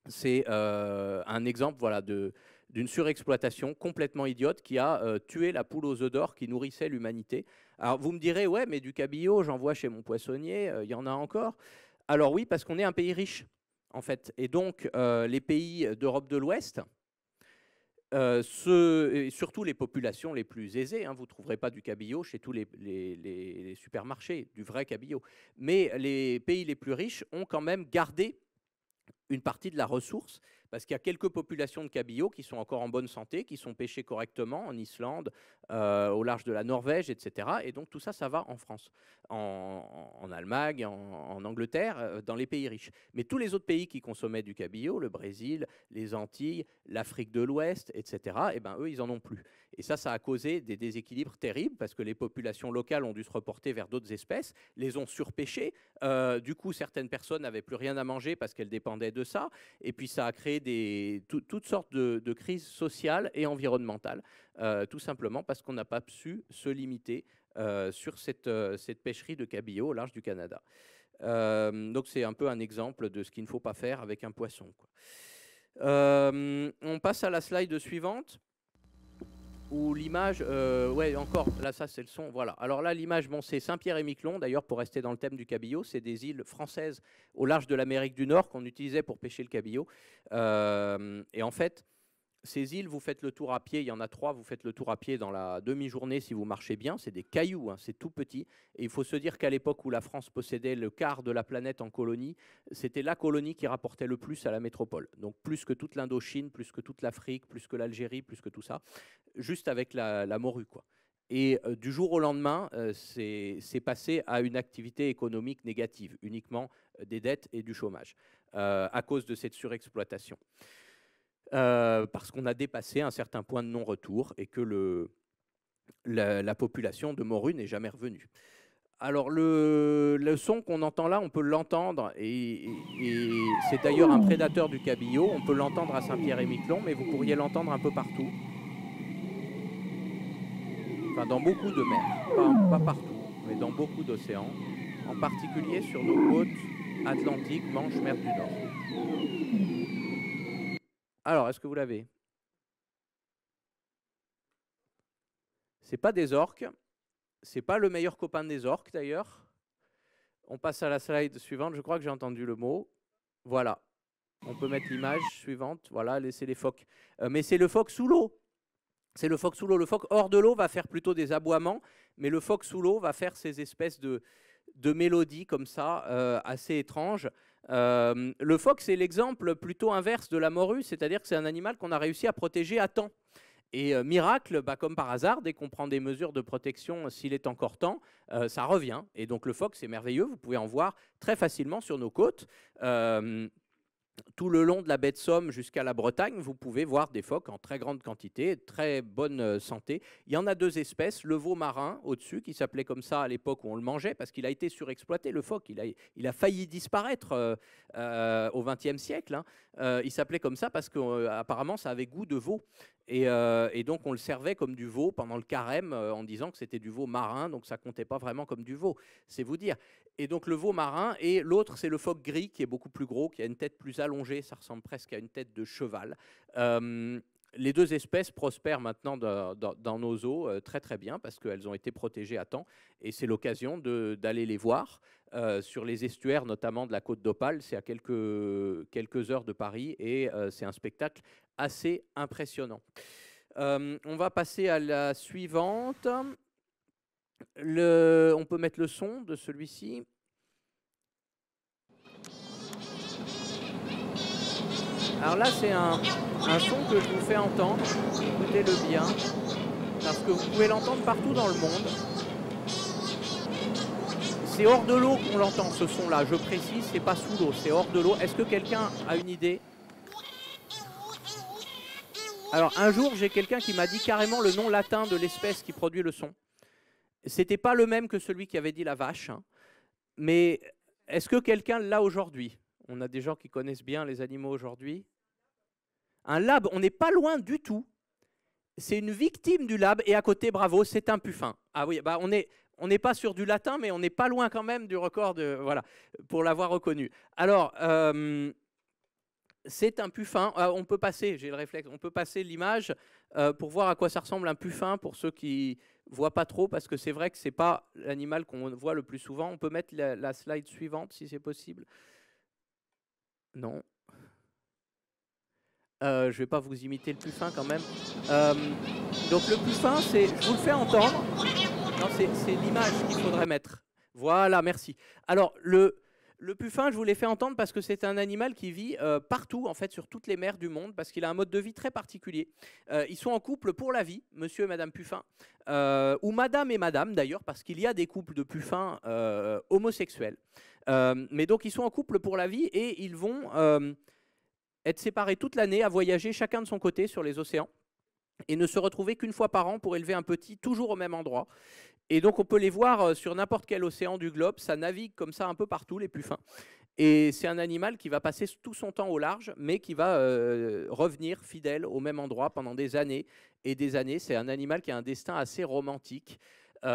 C'est un exemple voilà, d'une surexploitation complètement idiote qui a tué la poule aux œufs d'or qui nourrissait l'humanité. Alors, vous me direz, ouais, mais du cabillaud, j'en vois chez mon poissonnier, il y en a encore. Alors oui, parce qu'on est un pays riche, en fait. Et donc, les pays d'Europe de l'Ouest, et surtout les populations les plus aisées, hein, vous ne trouverez pas du cabillaud chez tous les supermarchés, du vrai cabillaud. Mais les pays les plus riches ont quand même gardé une partie de la ressource, parce qu'il y a quelques populations de cabillaud qui sont encore en bonne santé, qui sont pêchées correctement en Islande, au large de la Norvège, etc. Et donc tout ça, ça va en France, en Allemagne, en Angleterre, dans les pays riches. Mais tous les autres pays qui consommaient du cabillaud, le Brésil, les Antilles, l'Afrique de l'Ouest, etc., eh ben, eux, ils n'en ont plus. Et ça a causé des déséquilibres terribles, parce que les populations locales ont dû se reporter vers d'autres espèces, les ont surpêchées. Du coup, certaines personnes n'avaient plus rien à manger parce qu'elles dépendaient de ça. Et puis, ça a créé toutes sortes de crises sociales et environnementales, tout simplement parce qu'on n'a pas su se limiter sur cette pêcherie de cabillaud au large du Canada. Donc c'est un peu un exemple de ce qu'il ne faut pas faire avec un poisson, quoi. On passe à la slide suivante. Où l'image, ouais, encore, là, ça, c'est le son, voilà. Alors là, l'image, bon, c'est Saint-Pierre-et-Miquelon, d'ailleurs, pour rester dans le thème du cabillaud, c'est des îles françaises au large de l'Amérique du Nord qu'on utilisait pour pêcher le cabillaud. Et en fait, ces îles, vous faites le tour à pied, il y en a 3, vous faites le tour à pied dans la demi-journée si vous marchez bien, c'est des cailloux, hein, c'est tout petit. Et il faut se dire qu'à l'époque où la France possédait le quart de la planète en colonie, c'était la colonie qui rapportait le plus à la métropole. Donc plus que toute l'Indochine, plus que toute l'Afrique, plus que l'Algérie, plus que tout ça, juste avec la morue, quoi. Et du jour au lendemain, c'est passé à une activité économique négative, uniquement des dettes et du chômage, à cause de cette surexploitation. Parce qu'on a dépassé un certain point de non-retour et que la population de morue n'est jamais revenue. Alors le son qu'on entend là, on peut l'entendre, et c'est d'ailleurs un prédateur du cabillaud, on peut l'entendre à Saint-Pierre-et-Miquelon, mais vous pourriez l'entendre un peu partout. Enfin, dans beaucoup de mers, pas partout, mais dans beaucoup d'océans, en particulier sur nos côtes atlantiques, Manche, mer du Nord. Alors, est-ce que vous l'avez? C'est pas des orques, c'est pas le meilleur copain des orques d'ailleurs. On passe à la slide suivante, je crois que j'ai entendu le mot. Voilà, on peut mettre l'image suivante, voilà, c'est les phoques. Mais c'est le phoque sous l'eau. C'est le phoque sous l'eau. Le phoque hors de l'eau va faire plutôt des aboiements, mais le phoque sous l'eau va faire ces espèces de mélodies comme ça, assez étranges. Le phoque, c'est l'exemple plutôt inverse de la morue, c'est-à-dire que c'est un animal qu'on a réussi à protéger à temps. Et miracle, comme par hasard, dès qu'on prend des mesures de protection, s'il est encore temps, ça revient. Et donc le phoque, c'est merveilleux, vous pouvez en voir très facilement sur nos côtes. Tout le long de la baie de Somme jusqu'à la Bretagne, vous pouvez voir des phoques en très grande quantité, très bonne santé. Il y en a 2 espèces, le veau marin au-dessus, qui s'appelait comme ça à l'époque où on le mangeait, parce qu'il a été surexploité, le phoque. Il a failli disparaître au XXe siècle. Hein. Il s'appelait comme ça parce qu'apparemment, ça avait goût de veau. Et donc, on le servait comme du veau pendant le carême en disant que c'était du veau marin, donc ça comptait pas vraiment comme du veau, c'est vous dire. Et donc le veau marin, et l'autre c'est le phoque gris qui est beaucoup plus gros, qui a une tête plus allongée, ça ressemble presque à une tête de cheval. Les 2 espèces prospèrent maintenant dans nos eaux très très bien parce qu'elles ont été protégées à temps, et c'est l'occasion d'aller les voir sur les estuaires, notamment de la côte d'Opale. C'est à quelques heures de Paris, et c'est un spectacle assez impressionnant. On va passer à la suivante. On peut mettre le son de celui-ci. Alors là, c'est un son que je vous fais entendre. Écoutez-le bien, parce que vous pouvez l'entendre partout dans le monde. C'est hors de l'eau qu'on l'entend, ce son-là. Je précise, c'est pas sous l'eau, c'est hors de l'eau. Est-ce que quelqu'un a une idée? Alors, un jour, j'ai quelqu'un qui m'a dit carrément le nom latin de l'espèce qui produit le son. C'était pas le même que celui qui avait dit la vache, hein. Mais est-ce que quelqu'un l'a aujourd'hui? On a des gens qui connaissent bien les animaux aujourd'hui. Un labe, on n'est pas loin du tout. C'est une victime du labe, et à côté, bravo, c'est un puffin. Ah oui, on n'est pas sur du latin, mais on n'est pas loin quand même du record voilà, pour l'avoir reconnu. Alors, c'est un puffin. On peut passer, j'ai le réflexe, on peut passer l'image pour voir à quoi ça ressemble un puffin, pour ceux qui ne voient pas trop, parce que c'est vrai que ce n'est pas l'animal qu'on voit le plus souvent. On peut mettre la slide suivante, si c'est possible. Non. Je ne vais pas vous imiter le puffin quand même. Donc le puffin, je vous le fais entendre. Non, c'est l'image qu'il faudrait mettre. Voilà, merci. Alors, le puffin, je vous l'ai fait entendre parce que c'est un animal qui vit partout, en fait, sur toutes les mers du monde, parce qu'il a un mode de vie très particulier. Ils sont en couple pour la vie, monsieur et madame puffin, ou madame et madame d'ailleurs, parce qu'il y a des couples de puffins homosexuels. Mais donc, ils sont en couple pour la vie, et ils vont être séparés toute l'année, à voyager chacun de son côté sur les océans, et ne se retrouver qu'une fois par an pour élever un petit, toujours au même endroit. Et donc on peut les voir sur n'importe quel océan du globe, ça navigue comme ça un peu partout, les puffins. Et c'est un animal qui va passer tout son temps au large, mais qui va revenir fidèle au même endroit pendant des années et des années. C'est un animal qui a un destin assez romantique. Il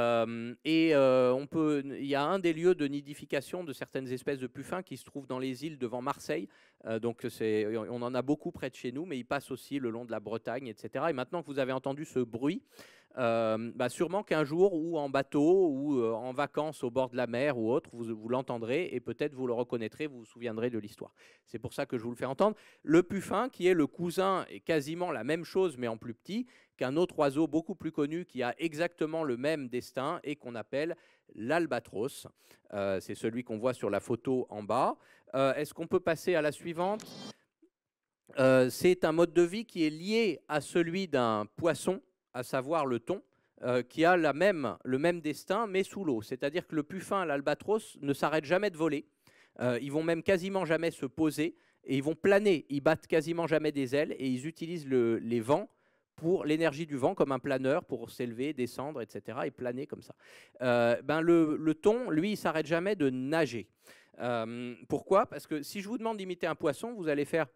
y a un des lieux de nidification de certaines espèces de puffins qui se trouve dans les îles devant Marseille. On en a beaucoup près de chez nous, mais il passe aussi le long de la Bretagne, etc. Et maintenant que vous avez entendu ce bruit, sûrement qu'un jour, ou en bateau, ou en vacances au bord de la mer ou autre, vous l'entendrez et peut-être vous le reconnaîtrez, vous vous souviendrez de l'histoire. C'est pour ça que je vous le fais entendre. Le puffin, qui est le cousin et quasiment la même chose, mais en plus petit, qu'un autre oiseau beaucoup plus connu qui a exactement le même destin et qu'on appelle l'albatros. C'est celui qu'on voit sur la photo en bas. Est-ce qu'on peut passer à la suivante? C'est un mode de vie qui est lié à celui d'un poisson, à savoir le thon, qui a le même destin, mais sous l'eau. C'est-à-dire que le puffin, l'albatros, ne s'arrête jamais de voler. Ils vont même quasiment jamais se poser, et ils vont planer. Ils battent quasiment jamais des ailes, et ils utilisent les vents pour l'énergie du vent comme un planeur pour s'élever, descendre, etc. et planer comme ça. Le thon, lui, il s'arrête jamais de nager. Pourquoi? Parce que si je vous demande d'imiter un poisson, vous allez faire...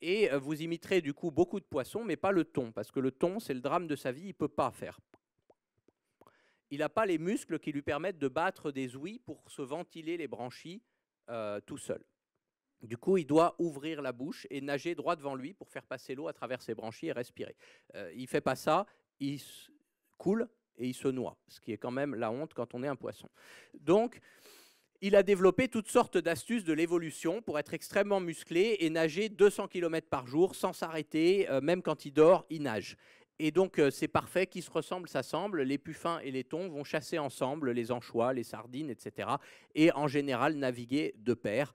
Et vous imiterez du coup beaucoup de poissons, mais pas le thon, parce que le thon, c'est le drame de sa vie, il ne peut pas faire. Il n'a pas les muscles qui lui permettent de battre des ouïes pour se ventiler les branchies tout seul. Du coup, il doit ouvrir la bouche et nager droit devant lui pour faire passer l'eau à travers ses branchies et respirer. Il ne fait pas ça, il coule et il se noie, ce qui est quand même la honte quand on est un poisson. Donc, il a développé toutes sortes d'astuces de l'évolution pour être extrêmement musclé et nager 200 km par jour sans s'arrêter, même quand il dort, il nage. Et donc, c'est parfait, qui se ressemblent s'assemblent. Les puffins et les thons vont chasser ensemble les anchois, les sardines, etc. Et en général, naviguer de pair,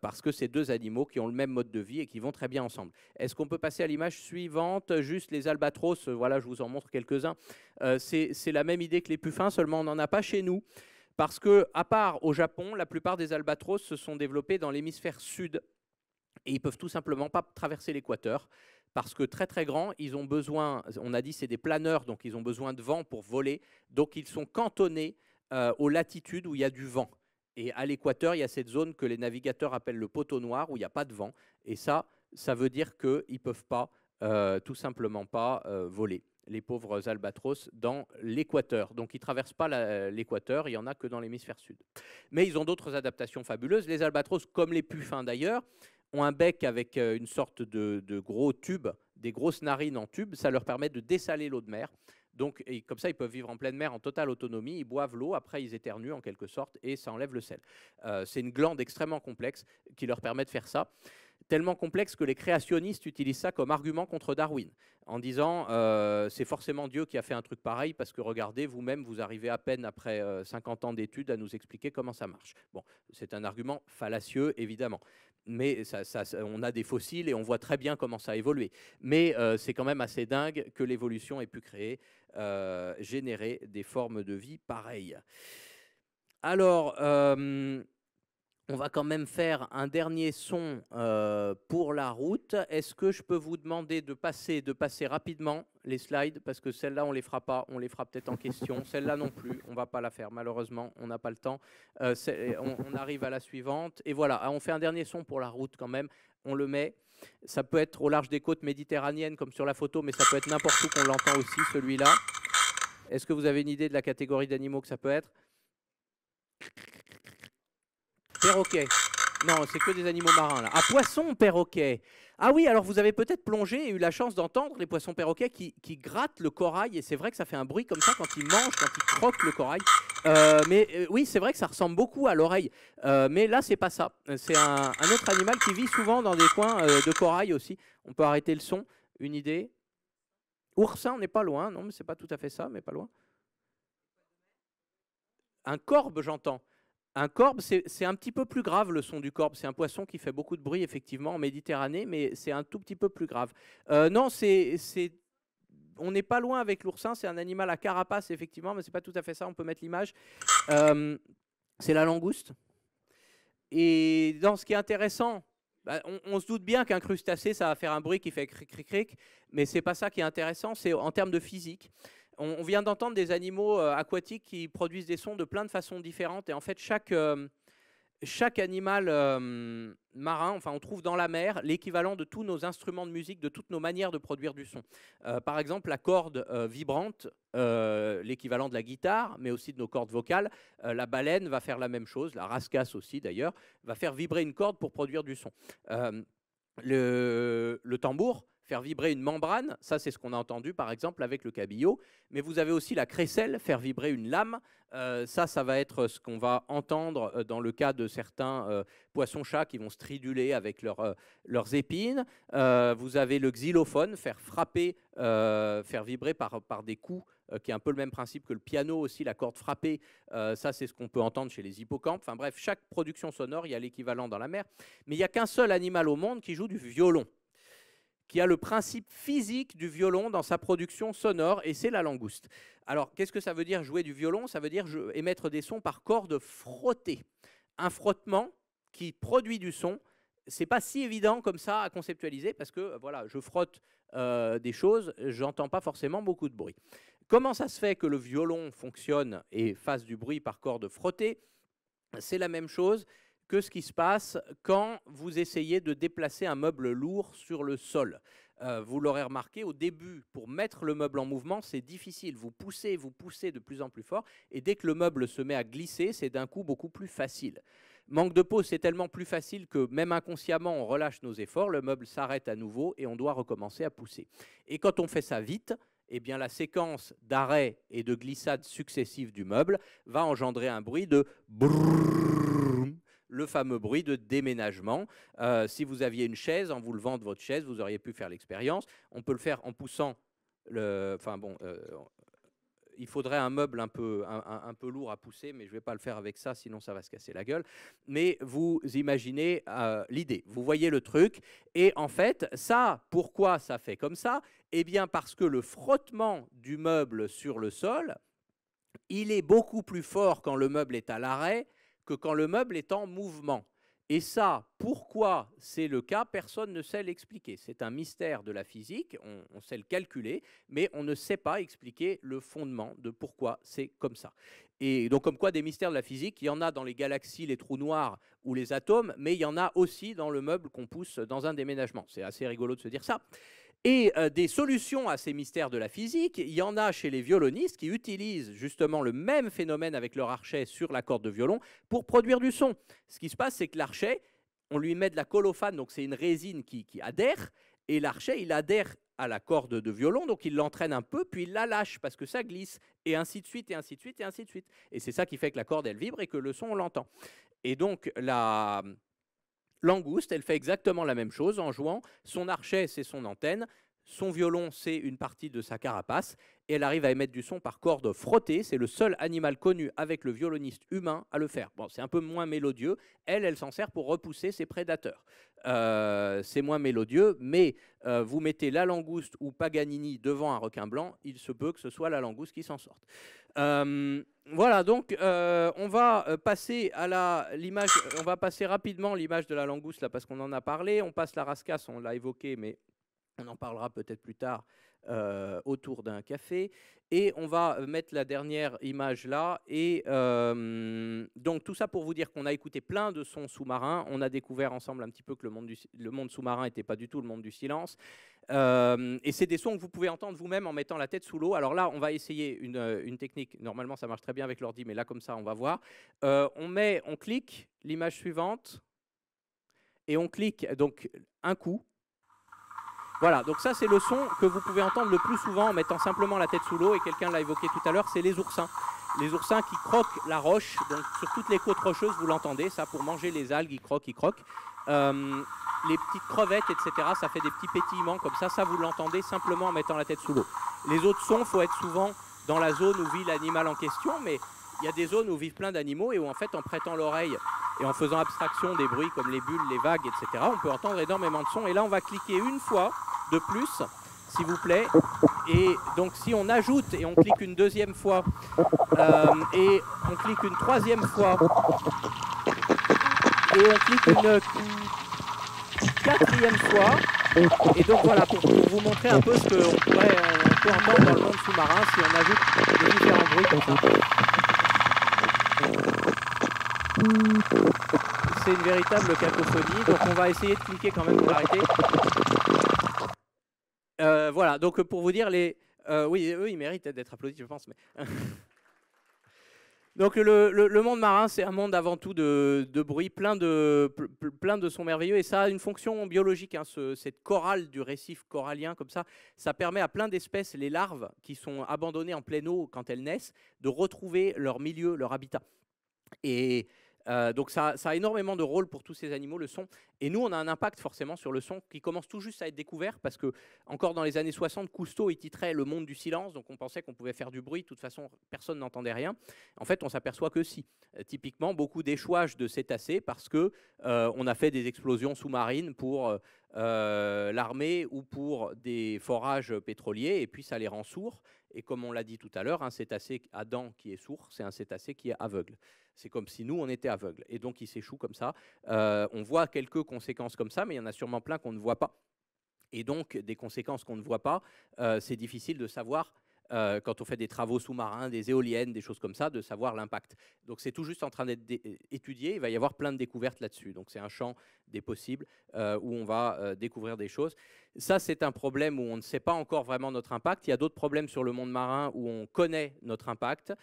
parce que c'est deux animaux qui ont le même mode de vie et qui vont très bien ensemble. Est-ce qu'on peut passer à l'image suivante? Juste les albatros, voilà, je vous en montre quelques-uns. C'est la même idée que les puffins, seulement on n'en a pas chez nous. Parce que, à part au Japon, la plupart des albatros se sont développés dans l'hémisphère sud. Et ils ne peuvent tout simplement pas traverser l'équateur. Parce que très très grands, ils ont besoin, on a dit c'est des planeurs, donc ils ont besoin de vent pour voler. Donc ils sont cantonnés aux latitudes où il y a du vent. Et à l'équateur, il y a cette zone que les navigateurs appellent le poteau noir, où il n'y a pas de vent. Et ça veut dire qu'ils ne peuvent pas, tout simplement pas, voler, les pauvres albatros, dans l'équateur. Donc ils ne traversent pas l'équateur, il n'y en a que dans l'hémisphère sud. Mais ils ont d'autres adaptations fabuleuses. Les albatros, comme les puffins d'ailleurs, ont un bec avec une sorte de gros tube, des grosses narines en tube. Ça leur permet de dessaler l'eau de mer. Donc, comme ça, ils peuvent vivre en pleine mer en totale autonomie. Ils boivent l'eau, après ils éternuent en quelque sorte et ça enlève le sel. C'est une glande extrêmement complexe qui leur permet de faire ça. Tellement complexe que les créationnistes utilisent ça comme argument contre Darwin, en disant c'est forcément Dieu qui a fait un truc pareil, parce que regardez, vous-même, vous arrivez à peine après 50 ans d'études à nous expliquer comment ça marche. Bon, c'est un argument fallacieux, évidemment. Mais on a des fossiles et on voit très bien comment ça a évolué. Mais c'est quand même assez dingue que l'évolution ait pu créer, générer des formes de vie pareilles. Alors, on va quand même faire un dernier son pour la route. Est-ce que je peux vous demander de passer rapidement les slides, parce que celles-là, on ne les fera pas, on les fera peut-être en question. Celle-là non plus, on ne va pas la faire, malheureusement, on n'a pas le temps. On arrive à la suivante. Et voilà, on fait un dernier son pour la route quand même. On le met. Ça peut être au large des côtes méditerranéennes, comme sur la photo, mais ça peut être n'importe où qu'on l'entend aussi, celui-là. Est-ce que vous avez une idée de la catégorie d'animaux que ça peut être? Perroquet. Non, c'est que des animaux marins là. Ah, poisson perroquet. Ah oui, alors vous avez peut-être plongé et eu la chance d'entendre les poissons perroquets qui grattent le corail. Et c'est vrai que ça fait un bruit comme ça quand ils mangent, quand ils croquent le corail. Oui, c'est vrai que ça ressemble beaucoup à l'oreille. Mais là, c'est pas ça. C'est un autre animal qui vit souvent dans des coins de corail aussi. On peut arrêter le son. Une idée? Oursin, on n'est pas loin. Non, mais c'est pas tout à fait ça, mais pas loin. Un corbe, j'entends. Un corbe, c'est un petit peu plus grave, le son du corbe. C'est un poisson qui fait beaucoup de bruit, effectivement, en Méditerranée, mais c'est un tout petit peu plus grave. Non, on n'est pas loin avec l'oursin. C'est un animal à carapace, effectivement, mais ce n'est pas tout à fait ça. On peut mettre l'image. C'est la langouste. Et dans ce qui est intéressant, on se doute bien qu'un crustacé, ça va faire un bruit qui fait cric-cric-cric, mais ce n'est pas ça qui est intéressant. C'est en termes de physique. On vient d'entendre des animaux aquatiques qui produisent des sons de plein de façons différentes. Et en fait, chaque animal marin, enfin on trouve dans la mer l'équivalent de tous nos instruments de musique, de toutes nos manières de produire du son. Par exemple, la corde vibrante, l'équivalent de la guitare, mais aussi de nos cordes vocales. La baleine va faire la même chose, la rascasse aussi d'ailleurs, va faire vibrer une corde pour produire du son. Le tambour, faire vibrer une membrane, ça c'est ce qu'on a entendu par exemple avec le cabillaud, mais vous avez aussi la crécelle, faire vibrer une lame, ça va être ce qu'on va entendre dans le cas de certains poissons-chats qui vont striduler avec leurs épines. Vous avez le xylophone, faire frapper, faire vibrer par des coups, qui est un peu le même principe que le piano aussi, la corde frappée, ça c'est ce qu'on peut entendre chez les hippocampes. Enfin bref, chaque production sonore, il y a l'équivalent dans la mer, mais il n'y a qu'un seul animal au monde qui joue du violon, qui a le principe physique du violon dans sa production sonore, et c'est la langouste. Alors, qu'est-ce que ça veut dire jouer du violon? Ça veut dire émettre des sons par cordes frottées. Un frottement qui produit du son, c'est pas si évident comme ça à conceptualiser, parce que voilà, je frotte des choses, j'entends pas forcément beaucoup de bruit. Comment ça se fait que le violon fonctionne et fasse du bruit par cordes frottées? C'est la même chose que ce qui se passe quand vous essayez de déplacer un meuble lourd sur le sol. Vous l'aurez remarqué, au début, pour mettre le meuble en mouvement, c'est difficile. Vous poussez de plus en plus fort, et dès que le meuble se met à glisser, c'est d'un coup beaucoup plus facile. Manque de pause, c'est tellement plus facile que même inconsciemment, on relâche nos efforts, le meuble s'arrête à nouveau et on doit recommencer à pousser. Et quand on fait ça vite, eh bien, la séquence d'arrêt et de glissade successive du meuble va engendrer un bruit de brrrr, le fameux bruit de déménagement. Si vous aviez une chaise, en vous levant de votre chaise, vous auriez pu faire l'expérience. On peut le faire en poussant il faudrait un meuble un peu lourd à pousser, mais je ne vais pas le faire avec ça, sinon ça va se casser la gueule. Mais vous imaginez l'idée, vous voyez le truc, et en fait, ça, pourquoi ça fait comme ça? Eh bien parce que le frottement du meuble sur le sol, il est beaucoup plus fort quand le meuble est à l'arrêt que quand le meuble est en mouvement. Et ça, pourquoi c'est le cas, personne ne sait l'expliquer. C'est un mystère de la physique, on sait le calculer, mais on ne sait pas expliquer le fondement de pourquoi c'est comme ça. Et donc, comme quoi, des mystères de la physique, il y en a dans les galaxies, les trous noirs ou les atomes, mais il y en a aussi dans le meuble qu'on pousse dans un déménagement. C'est assez rigolo de se dire ça. Et des solutions à ces mystères de la physique, il y en a chez les violonistes qui utilisent justement le même phénomène avec leur archet sur la corde de violon pour produire du son. Ce qui se passe, c'est que l'archet, on lui met de la colophane, donc c'est une résine qui adhère, et l'archet, il adhère à la corde de violon, donc il l'entraîne un peu, puis il la lâche parce que ça glisse, et ainsi de suite, et ainsi de suite, et ainsi de suite. Et c'est ça qui fait que la corde, elle vibre et que le son, on l'entend. Et donc, la langouste, elle fait exactement la même chose en jouant. Son archet, c'est son antenne. Son violon, c'est une partie de sa carapace. Et elle arrive à émettre du son par corde frottée. C'est le seul animal connu avec le violoniste humain à le faire. Bon, c'est un peu moins mélodieux. Elle s'en sert pour repousser ses prédateurs. C'est moins mélodieux, mais vous mettez la langouste ou Paganini devant un requin blanc, il se peut que ce soit la langouste qui s'en sorte. Voilà, donc on va passer à l'image, on va passer rapidement l'image de la langouste là parce qu'on en a parlé. On passe la rascasse, on l'a évoqué, mais on en parlera peut-être plus tard autour d'un café. Et on va mettre la dernière image là. Et donc tout ça pour vous dire qu'on a écouté plein de sons sous-marins. On a découvert ensemble un petit peu que le monde sous-marin n'était pas du tout le monde du silence. Et c'est des sons que vous pouvez entendre vous-même en mettant la tête sous l'eau. Alors là, on va essayer une technique. Normalement, ça marche très bien avec l'ordi, mais là, comme ça, on va voir. On clique l'image suivante et on clique donc un coup. Voilà, donc ça, c'est le son que vous pouvez entendre le plus souvent en mettant simplement la tête sous l'eau. Et quelqu'un l'a évoqué tout à l'heure, c'est les oursins. Les oursins qui croquent la roche. Donc sur toutes les côtes rocheuses, vous l'entendez, ça, pour manger les algues, ils croquent, ils croquent. Les petites crevettes, etc., ça fait des petits pétillements comme ça. Ça, vous l'entendez simplement en mettant la tête sous l'eau. Les autres sons, il faut être souvent dans la zone où vit l'animal en question, mais il y a des zones où vivent plein d'animaux et où, en fait, en prêtant l'oreille et en faisant abstraction des bruits comme les bulles, les vagues, etc., on peut entendre énormément de sons. Et là, on va cliquer une fois de plus, s'il vous plaît. Et donc, si on ajoute et on clique une deuxième fois et on clique une troisième fois et on clique une quatrième fois. Et donc voilà, pour vous montrer un peu ce qu'on peut entendre dans le monde sous-marin si on ajoute des différents bruits comme ça. C'est une véritable cacophonie, donc on va essayer de cliquer quand même pour l'arrêter. Voilà, donc pour vous dire, oui, eux, ils méritent d'être applaudis, je pense. Mais donc le monde marin, c'est un monde avant tout de bruit, plein de sons merveilleux, et ça a une fonction biologique, hein, cette chorale du récif corallien, comme ça permet à plein d'espèces, les larves, qui sont abandonnées en pleine eau quand elles naissent, de retrouver leur milieu, leur habitat. Et donc ça a énormément de rôle pour tous ces animaux, le son. Et nous, on a un impact forcément sur le son qui commence tout juste à être découvert, parce que encore dans les années 60, Cousteau il titrait Le monde du silence, donc on pensait qu'on pouvait faire du bruit, de toute façon personne n'entendait rien. En fait, on s'aperçoit que si. Typiquement, beaucoup d'échouages de cétacés parce que on a fait des explosions sous-marines pour l'armée ou pour des forages pétroliers, et puis ça les rend sourds. Et comme on l'a dit tout à l'heure, un cétacé à dents qui est sourd, c'est un cétacé qui est aveugle. C'est comme si nous, on était aveugles. Et donc, il s'échoue comme ça. On voit quelques conséquences comme ça, mais il y en a sûrement plein qu'on ne voit pas. Et donc, des conséquences qu'on ne voit pas, c'est difficile de savoir, quand on fait des travaux sous-marins, des éoliennes, des choses comme ça, de savoir l'impact. Donc, c'est tout juste en train d'être étudié. Il va y avoir plein de découvertes là-dessus. Donc, c'est un champ des possibles où on va découvrir des choses. Ça, c'est un problème où on ne sait pas encore vraiment notre impact. Il y a d'autres problèmes sur le monde marin où on connaît notre impact.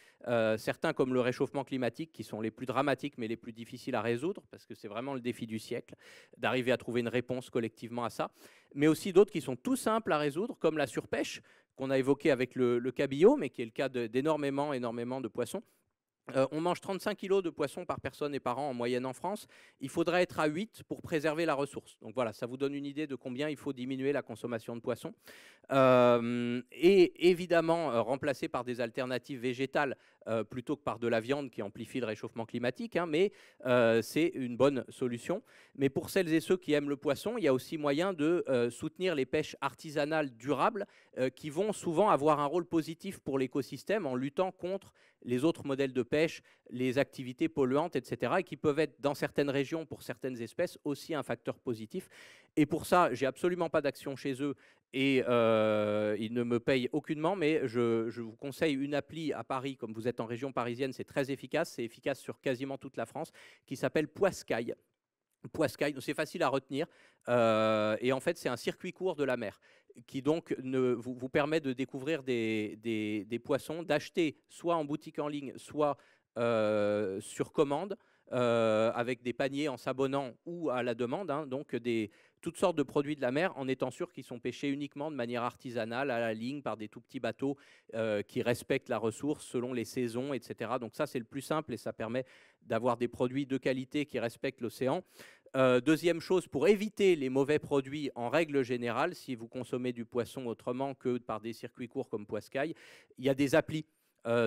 Certains, comme le réchauffement climatique, qui sont les plus dramatiques, mais les plus difficiles à résoudre, parce que c'est vraiment le défi du siècle, d'arriver à trouver une réponse collectivement à ça. Mais aussi d'autres qui sont tout simples à résoudre, comme la surpêche, qu'on a évoqué avec le cabillaud, mais qui est le cas d'énormément de poissons. On mange 35 kg de poissons par personne et par an en moyenne en France. Il faudrait être à 8 pour préserver la ressource. Donc voilà, ça vous donne une idée de combien il faut diminuer la consommation de poissons. Et évidemment, remplacer par des alternatives végétales plutôt que par de la viande qui amplifie le réchauffement climatique. Hein, mais c'est une bonne solution. Mais pour celles et ceux qui aiment le poisson, il y a aussi moyen de soutenir les pêches artisanales durables qui vont souvent avoir un rôle positif pour l'écosystème en luttant contre les autres modèles de pêche, les activités polluantes, etc., et qui peuvent être, dans certaines régions, pour certaines espèces, aussi un facteur positif. Et pour ça, j'ai absolument pas d'action chez eux, et ils ne me payent aucunement, mais je vous conseille une appli à Paris, comme vous êtes en région parisienne, c'est très efficace, c'est efficace sur quasiment toute la France, qui s'appelle Poiscaille. Poiscaille, c'est facile à retenir, et en fait, c'est un circuit court de la mer qui donc vous permet de découvrir des poissons, d'acheter soit en boutique en ligne, soit sur commande, avec des paniers en s'abonnant ou à la demande, hein, donc toutes sortes de produits de la mer, en étant sûr qu'ils sont pêchés uniquement de manière artisanale, à la ligne, par des tout petits bateaux qui respectent la ressource selon les saisons, etc. Donc ça, c'est le plus simple et ça permet d'avoir des produits de qualité qui respectent l'océan. Deuxième chose, pour éviter les mauvais produits en règle générale, si vous consommez du poisson autrement que par des circuits courts comme Poiscaille, il y a des applis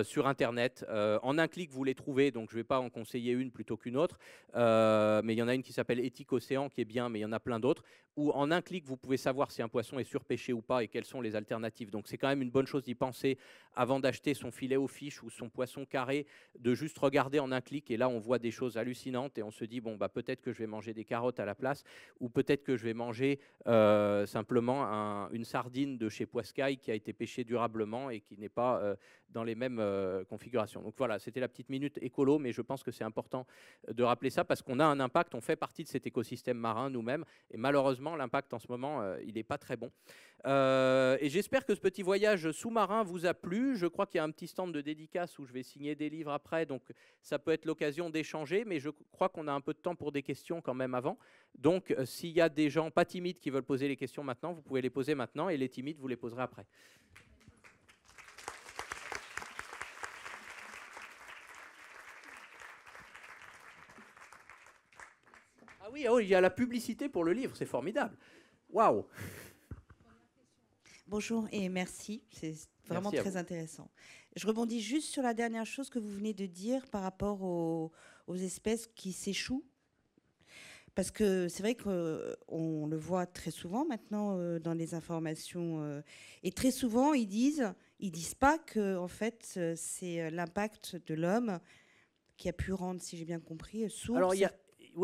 sur Internet. En un clic, vous les trouvez, donc je ne vais pas en conseiller une plutôt qu'une autre, mais il y en a une qui s'appelle Éthique Océan qui est bien, mais il y en a plein d'autres, où en un clic, vous pouvez savoir si un poisson est surpêché ou pas et quelles sont les alternatives. Donc c'est quand même une bonne chose d'y penser avant d'acheter son filet aux fiches ou son poisson carré, de juste regarder en un clic, et là on voit des choses hallucinantes et on se dit, bon, bah, peut-être que je vais manger des carottes à la place, ou peut-être que je vais manger simplement une sardine de chez Poiscaille qui a été pêchée durablement et qui n'est pas dans les mêmes configurations. Donc voilà, c'était la petite minute écolo, mais je pense que c'est important de rappeler ça parce qu'on a un impact, on fait partie de cet écosystème marin nous-mêmes, et malheureusement l'impact en ce moment, il n'est pas très bon. Et j'espère que ce petit voyage sous-marin vous a plu. Je crois qu'il y a un petit stand de dédicace où je vais signer des livres après, donc ça peut être l'occasion d'échanger, mais je crois qu'on a un peu de temps pour des questions quand même avant. Donc s'il y a des gens pas timides qui veulent poser les questions maintenant, vous pouvez les poser maintenant, et les timides, vous les poserez après. Ah oui, oh, il y a la publicité pour le livre, c'est formidable. Waouh! Bonjour et merci, c'est vraiment très intéressant. Je rebondis juste sur la dernière chose que vous venez de dire par rapport aux espèces qui s'échouent. Parce que c'est vrai qu'on le voit très souvent maintenant dans les informations. Et très souvent, ils disent pas que en fait, c'est l'impact de l'homme qui a pu rendre, si j'ai bien compris, sourd. Alors,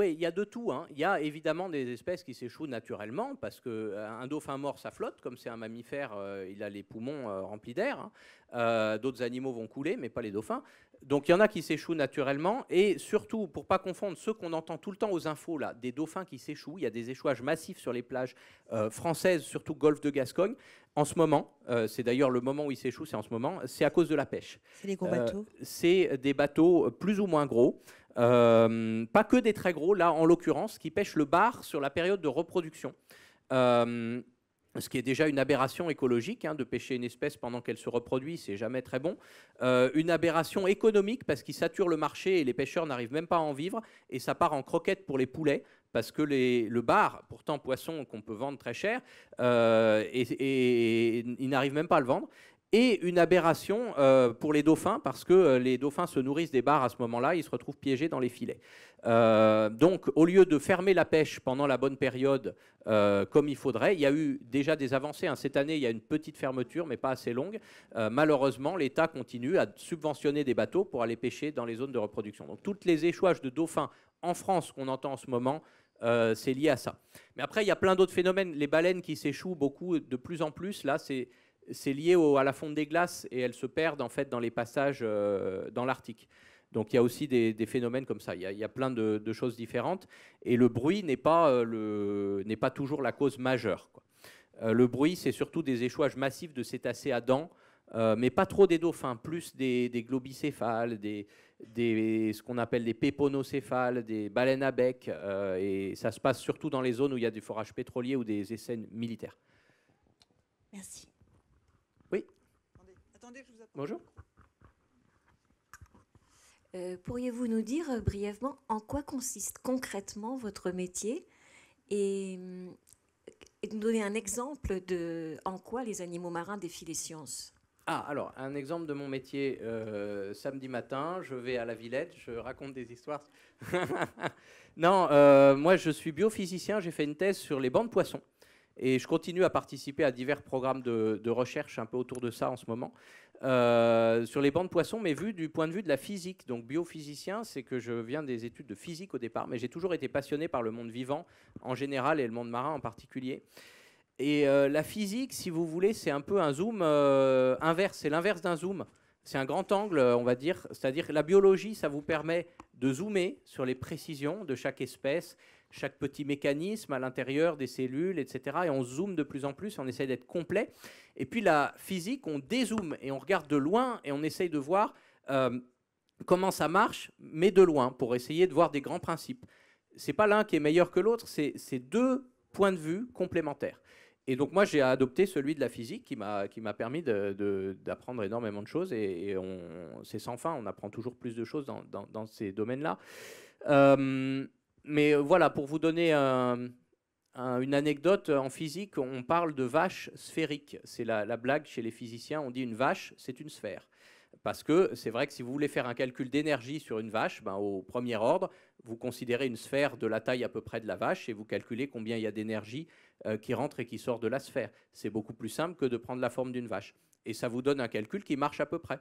il y a de tout, hein. Il y a évidemment des espèces qui s'échouent naturellement, parce qu'un dauphin mort, ça flotte, comme c'est un mammifère, il a les poumons remplis d'air, hein. D'autres animaux vont couler, mais pas les dauphins. Donc il y en a qui s'échouent naturellement, et surtout, pour ne pas confondre ceux qu'on entend tout le temps aux infos, là, des dauphins qui s'échouent, il y a des échouages massifs sur les plages françaises, surtout golfe de Gascogne, en ce moment. C'est d'ailleurs le moment où ils s'échouent, c'est en ce moment, c'est à cause de la pêche. C'est les gros bateaux. C'est des bateaux plus ou moins gros, pas que des très gros, là en l'occurrence, qui pêchent le bar sur la période de reproduction. Ce qui est déjà une aberration écologique, hein, de pêcher une espèce pendant qu'elle se reproduit, c'est jamais très bon. Une aberration économique, parce qu'ils saturent le marché et les pêcheurs n'arrivent même pas à en vivre, et ça part en croquettes pour les poulets, parce que le bar, pourtant poisson qu'on peut vendre très cher, et ils n'arrivent même pas à le vendre. Et une aberration pour les dauphins, parce que les dauphins se nourrissent des bars à ce moment-là, ils se retrouvent piégés dans les filets. Donc, au lieu de fermer la pêche pendant la bonne période, comme il faudrait, il y a eu déjà des avancées, hein. Cette année, il y a une petite fermeture, mais pas assez longue. Malheureusement, l'État continue à subventionner des bateaux pour aller pêcher dans les zones de reproduction. Donc, tous les échouages de dauphins en France qu'on entend en ce moment, c'est lié à ça. Mais après, il y a plein d'autres phénomènes. Les baleines qui s'échouent beaucoup, de plus en plus, là, c'est lié à la fonte des glaces, et elles se perdent en fait dans les passages dans l'Arctique. Donc il y a aussi des phénomènes comme ça. Il y a plein de choses différentes, et le bruit n'est pas toujours la cause majeure, quoi. Le bruit, c'est surtout des échouages massifs de cétacés à dents, mais pas trop des dauphins, plus des globicéphales, ce qu'on appelle des péponocéphales, des baleines à bec, et ça se passe surtout dans les zones où il y a du forage pétrolier ou des essais militaires. Merci. Oui. Attendez, je vous attends. Bonjour. Pourriez-vous nous dire brièvement en quoi consiste concrètement votre métier, et nous donner un exemple de en quoi les animaux marins défient les sciences? Alors, un exemple de mon métier, samedi matin, je vais à la Villette, je raconte des histoires. Non, moi je suis biophysicien, j'ai fait une thèse sur les bancs de poissons. Et je continue à participer à divers programmes de recherche un peu autour de ça en ce moment, sur les bancs de poissons, mais vu du point de vue de la physique. Donc biophysicien, c'est que je viens des études de physique au départ, mais j'ai toujours été passionné par le monde vivant en général et le monde marin en particulier. Et la physique, si vous voulez, c'est un peu un zoom inverse, c'est l'inverse d'un zoom. C'est un grand angle, on va dire, c'est-à-dire que la biologie, ça vous permet de zoomer sur les précisions de chaque espèce, chaque petit mécanisme à l'intérieur des cellules, etc. Et on zoome de plus en plus, on essaie d'être complet. Et puis la physique, on dézoome et on regarde de loin et on essaye de voir comment ça marche, mais de loin, pour essayer de voir des grands principes. C'est pas l'un qui est meilleur que l'autre, c'est deux points de vue complémentaires. Et donc moi, j'ai adopté celui de la physique qui m'a permis d'apprendre énormément de choses, et c'est sans fin, on apprend toujours plus de choses dans ces domaines-là. Mais voilà, pour vous donner une anecdote, en physique, on parle de vache sphérique. C'est la blague chez les physiciens, on dit une vache, c'est une sphère. Parce que c'est vrai que si vous voulez faire un calcul d'énergie sur une vache, au premier ordre, vous considérez une sphère de la taille à peu près de la vache et vous calculez combien il y a d'énergie qui rentre et qui sort de la sphère. C'est beaucoup plus simple que de prendre la forme d'une vache. Et ça vous donne un calcul qui marche à peu près.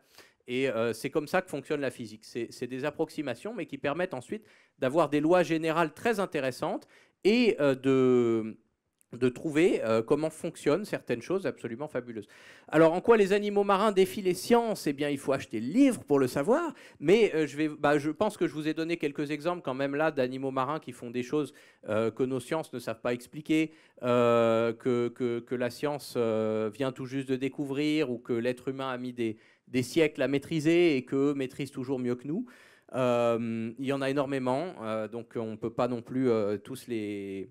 Et c'est comme ça que fonctionne la physique. C'est des approximations, mais qui permettent ensuite d'avoir des lois générales très intéressantes et de trouver comment fonctionnent certaines choses absolument fabuleuses. Alors, en quoi les animaux marins défient les sciences? Eh bien, il faut acheter le livre pour le savoir, mais je pense que je vous ai donné quelques exemples quand même là d'animaux marins qui font des choses que nos sciences ne savent pas expliquer, que la science vient tout juste de découvrir, ou que l'être humain a mis des siècles à maîtriser et qu'eux maîtrisent toujours mieux que nous. Il y en a énormément, donc on ne peut pas non plus tous les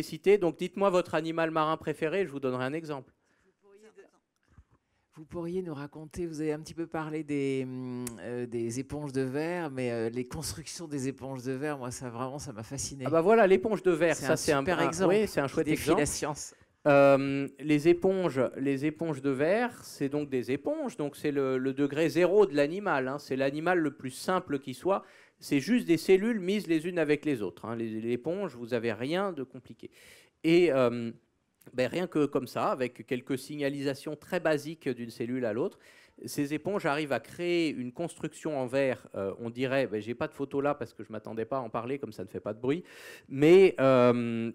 citer. Donc dites-moi votre animal marin préféré, je vous donnerai un exemple. Vous pourriez nous raconter, vous avez un petit peu parlé des éponges de verre, mais les constructions des éponges de verre, moi ça m'a fasciné. Ah bah voilà, l'éponge de verre, ça c'est un super exemple. Oui, c'est un chouette exemple. La science. Les éponges de verre, c'est donc des éponges, donc c'est le degré zéro de l'animal, hein. C'est l'animal le plus simple qui soit. C'est juste des cellules mises les unes avec les autres, hein. L'éponge, vous n'avez rien de compliqué. Et rien que comme ça, avec quelques signalisations très basiques d'une cellule à l'autre, Ces éponges arrivent à créer une construction en verre, on dirait, ben, j'ai pas de photo là parce que je m'attendais pas à en parler, comme ça ne fait pas de bruit, mais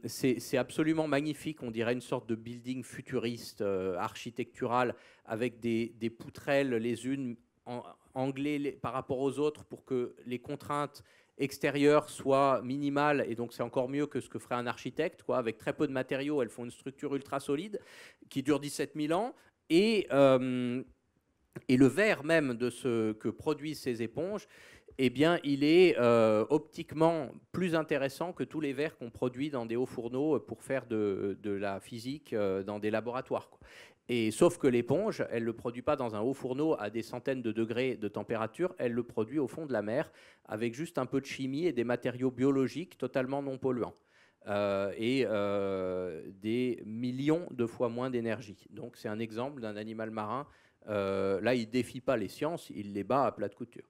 c'est absolument magnifique, on dirait une sorte de building futuriste, architectural, avec des poutrelles les unes anglées par rapport aux autres pour que les contraintes extérieures soient minimales, et donc c'est encore mieux que ce que ferait un architecte, quoi. Avec très peu de matériaux, elles font une structure ultra solide qui dure 17 000 ans, et le verre même de ce que produisent ces éponges, eh bien, il est optiquement plus intéressant que tous les verres qu'on produit dans des hauts fourneaux pour faire de la physique dans des laboratoires, quoi. Et sauf que l'éponge, elle ne le produit pas dans un haut fourneau à des centaines de degrés de température, elle le produit au fond de la mer avec juste un peu de chimie et des matériaux biologiques totalement non polluants. Des millions de fois moins d'énergie. Donc c'est un exemple d'un animal marin. Là, il ne défie pas les sciences, il les bat à plat de couture.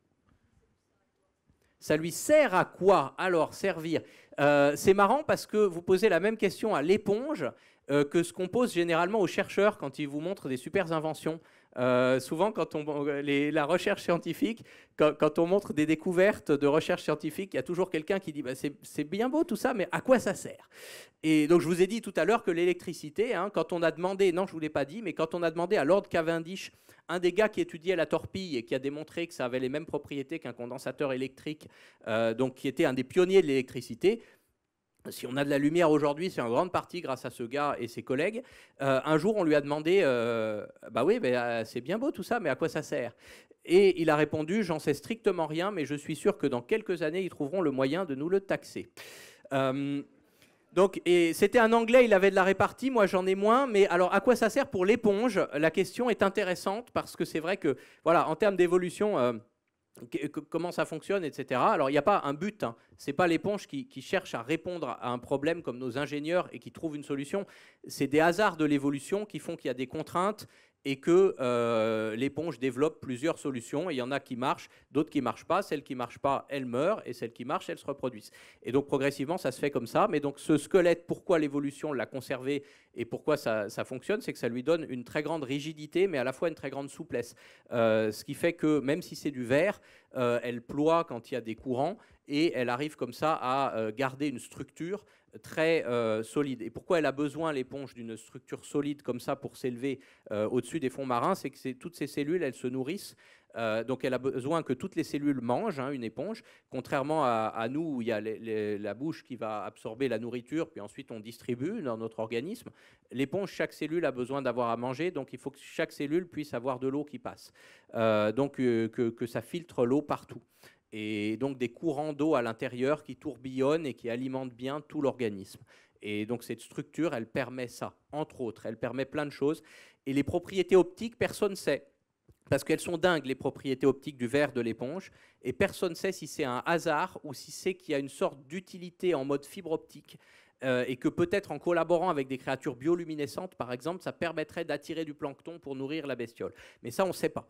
Ça lui sert à quoi? Alors, servir. C'est marrant parce que vous posez la même question à l'éponge que ce qu'on pose généralement aux chercheurs quand ils vous montrent des super inventions. Souvent, quand la recherche scientifique, quand on montre des découvertes de recherche scientifique, il y a toujours quelqu'un qui dit bah, c'est bien beau tout ça, mais à quoi ça sert? Et donc, je vous ai dit tout à l'heure que l'électricité, hein, quand on a demandé, non, je ne vous l'ai pas dit, mais quand on a demandé à Lord Cavendish, un des gars qui étudiait la torpille et qui a démontré que ça avait les mêmes propriétés qu'un condensateur électrique, donc qui était un des pionniers de l'électricité. Si on a de la lumière aujourd'hui, c'est en grande partie grâce à ce gars et ses collègues. Un jour, on lui a demandé bah oui, c'est bien beau tout ça, mais à quoi ça sert? Et il a répondu j'en sais strictement rien, mais je suis sûr que dans quelques années, ils trouveront le moyen de nous le taxer. Donc, et c'était un Anglais, il avait de la répartie, moi j'en ai moins, mais alors à quoi ça sert pour l'éponge? La question est intéressante parce que c'est vrai que, voilà, en termes d'évolution, comment ça fonctionne, etc. Alors il n'y a pas un but, hein. Ce n'est pas l'éponge qui cherche à répondre à un problème comme nos ingénieurs et qui trouve une solution. C'est des hasards de l'évolution qui font qu'il y a des contraintes et que l'éponge développe plusieurs solutions. Et il y en a qui marchent, d'autres qui ne marchent pas. Celles qui ne marchent pas, elles meurent, et celles qui marchent, elles se reproduisent. Et donc progressivement, ça se fait comme ça. Mais donc ce squelette, pourquoi l'évolution l'a conservé et pourquoi ça fonctionne, c'est que ça lui donne une très grande rigidité, mais à la fois une très grande souplesse. Ce qui fait que même si c'est du verre, elle ploie quand il y a des courants, et elle arrive comme ça à garder une structure très solide. Et pourquoi elle a besoin, l'éponge, d'une structure solide comme ça pour s'élever au-dessus des fonds marins? C'est que toutes ces cellules, elles se nourrissent. Donc elle a besoin que toutes les cellules mangent, hein, une éponge, contrairement à nous où il y a la bouche qui va absorber la nourriture, puis ensuite on distribue dans notre organisme. L'éponge, chaque cellule a besoin d'avoir à manger, donc il faut que chaque cellule puisse avoir de l'eau qui passe. Donc que ça filtre l'eau partout. Et donc des courants d'eau à l'intérieur qui tourbillonnent et qui alimentent bien tout l'organisme. Et donc cette structure, elle permet ça, entre autres. Elle permet plein de choses. Et les propriétés optiques, personne ne sait. Parce qu'elles sont dingues, les propriétés optiques du verre de l'éponge. Et personne ne sait si c'est un hasard ou si c'est qu'il y a une sorte d'utilité en mode fibre optique. Et que peut-être en collaborant avec des créatures bioluminescentes, par exemple, ça permettrait d'attirer du plancton pour nourrir la bestiole. Mais ça, on ne sait pas.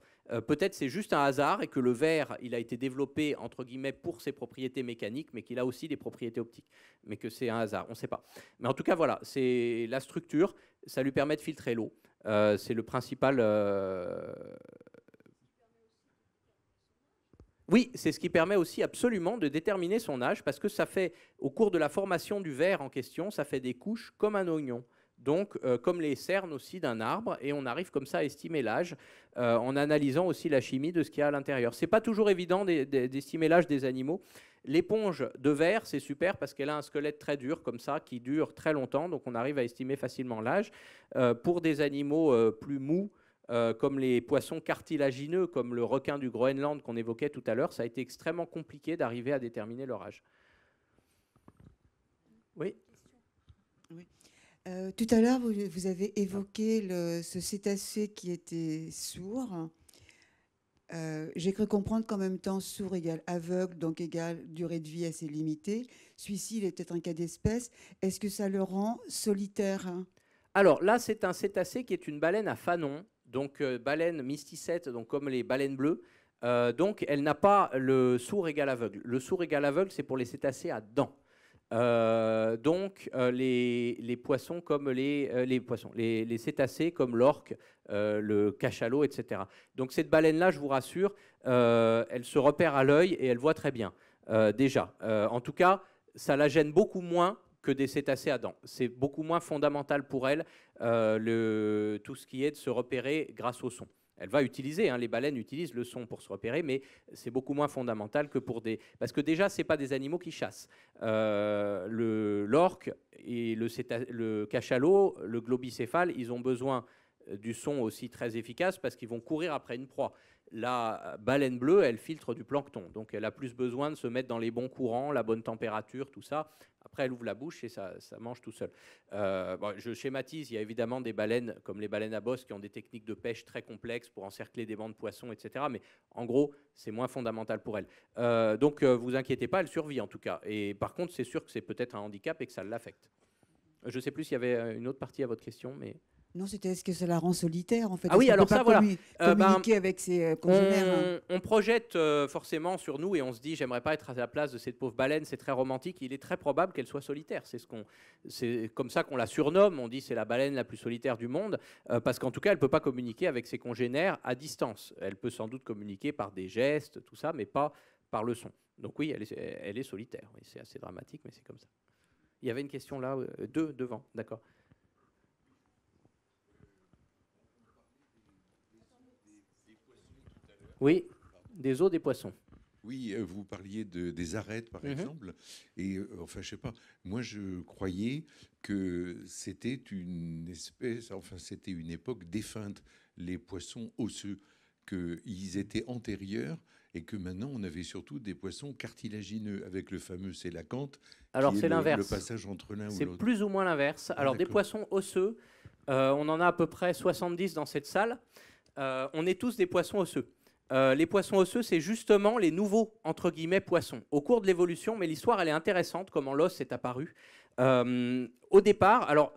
Peut-être c'est juste un hasard et que le verre, il a été développé, entre guillemets, pour ses propriétés mécaniques, mais qu'il a aussi des propriétés optiques. Mais que c'est un hasard, on ne sait pas. Mais en tout cas, voilà, c'est la structure, ça lui permet de filtrer l'eau. C'est le principal... Oui, c'est ce qui permet aussi absolument de déterminer son âge, parce que ça fait, au cours de la formation du verre en question, ça fait des couches comme un oignon. Donc, comme les cernes aussi d'un arbre, et on arrive comme ça à estimer l'âge en analysant aussi la chimie de ce qu'il y a à l'intérieur. Ce n'est pas toujours évident d'estimer l'âge des animaux. L'éponge de verre, c'est super parce qu'elle a un squelette très dur, comme ça, qui dure très longtemps, donc on arrive à estimer facilement l'âge. Pour des animaux plus mous, comme les poissons cartilagineux, comme le requin du Groenland qu'on évoquait tout à l'heure, ça a été extrêmement compliqué d'arriver à déterminer leur âge. Oui. Oui. Tout à l'heure, vous avez évoqué ce cétacé qui était sourd. J'ai cru comprendre qu'en même temps, sourd égale aveugle, donc égale durée de vie assez limitée. Celui-ci, il est peut-être un cas d'espèce. Est-ce que ça le rend solitaire? Alors là, c'est un cétacé qui est une baleine à fanon, donc baleine mysticette, donc comme les baleines bleues. Donc elle n'a pas le sourd égal aveugle. Le sourd égal aveugle, c'est pour les cétacés à dents. Les poissons comme les cétacés comme l'orque, le cachalot, etc. Donc cette baleine-là, je vous rassure, elle se repère à l'œil et elle voit très bien, déjà. En tout cas, ça la gêne beaucoup moins que des cétacés à dents. C'est beaucoup moins fondamental pour elle, tout ce qui est de se repérer grâce au son. Elle va utiliser, les baleines utilisent le son pour se repérer, mais c'est beaucoup moins fondamental que pour des... Parce que déjà, ce n'est pas des animaux qui chassent. L'orque et le cachalot, le globicéphale, ils ont besoin du son aussi très efficace parce qu'ils vont courir après une proie. La baleine bleue, elle filtre du plancton, donc elle a plus besoin de se mettre dans les bons courants, la bonne température, tout ça. Après, elle ouvre la bouche et ça mange tout seul. Je schématise, il y a évidemment des baleines, comme les baleines à bosse, qui ont des techniques de pêche très complexes pour encercler des bancs de poissons, etc. Mais en gros, c'est moins fondamental pour elle. Vous inquiétez pas, elle survit en tout cas. Et par contre, c'est sûr que c'est peut-être un handicap et que ça l'affecte. Je ne sais plus s'il y avait une autre partie à votre question, mais... Non, c'était est-ce que ça la rend solitaire en fait? Ah oui, alors ça, voilà. Communiquer avec ses congénères. On projette forcément sur nous et on se dit, j'aimerais pas être à la place de cette pauvre baleine, c'est très romantique. Il est très probable qu'elle soit solitaire. C'est comme ça qu'on la surnomme. On dit c'est la baleine la plus solitaire du monde parce qu'en tout cas, elle peut pas communiquer avec ses congénères à distance. Elle peut sans doute communiquer par des gestes, tout ça, mais pas par le son. Donc oui, elle est solitaire. Oui, c'est assez dramatique, mais c'est comme ça. Il y avait une question là, devant, d'accord. Oui, des os des poissons. Oui, vous parliez des arêtes, par exemple. Et enfin, je sais pas, moi je croyais que c'était une espèce, enfin c'était une époque défunte, les poissons osseux, qu'ils étaient antérieurs et que maintenant on avait surtout des poissons cartilagineux avec le fameux sélacanthe. Alors c'est l'inverse. Le passage entre l'un ou l'autre. C'est plus ou moins l'inverse. Alors des poissons osseux, on en a à peu près 70 dans cette salle. On est tous des poissons osseux. Les poissons osseux, c'est justement les nouveaux, entre guillemets, poissons. Au cours de l'évolution, mais l'histoire, elle est intéressante, comment l'os est apparu. Au départ, alors,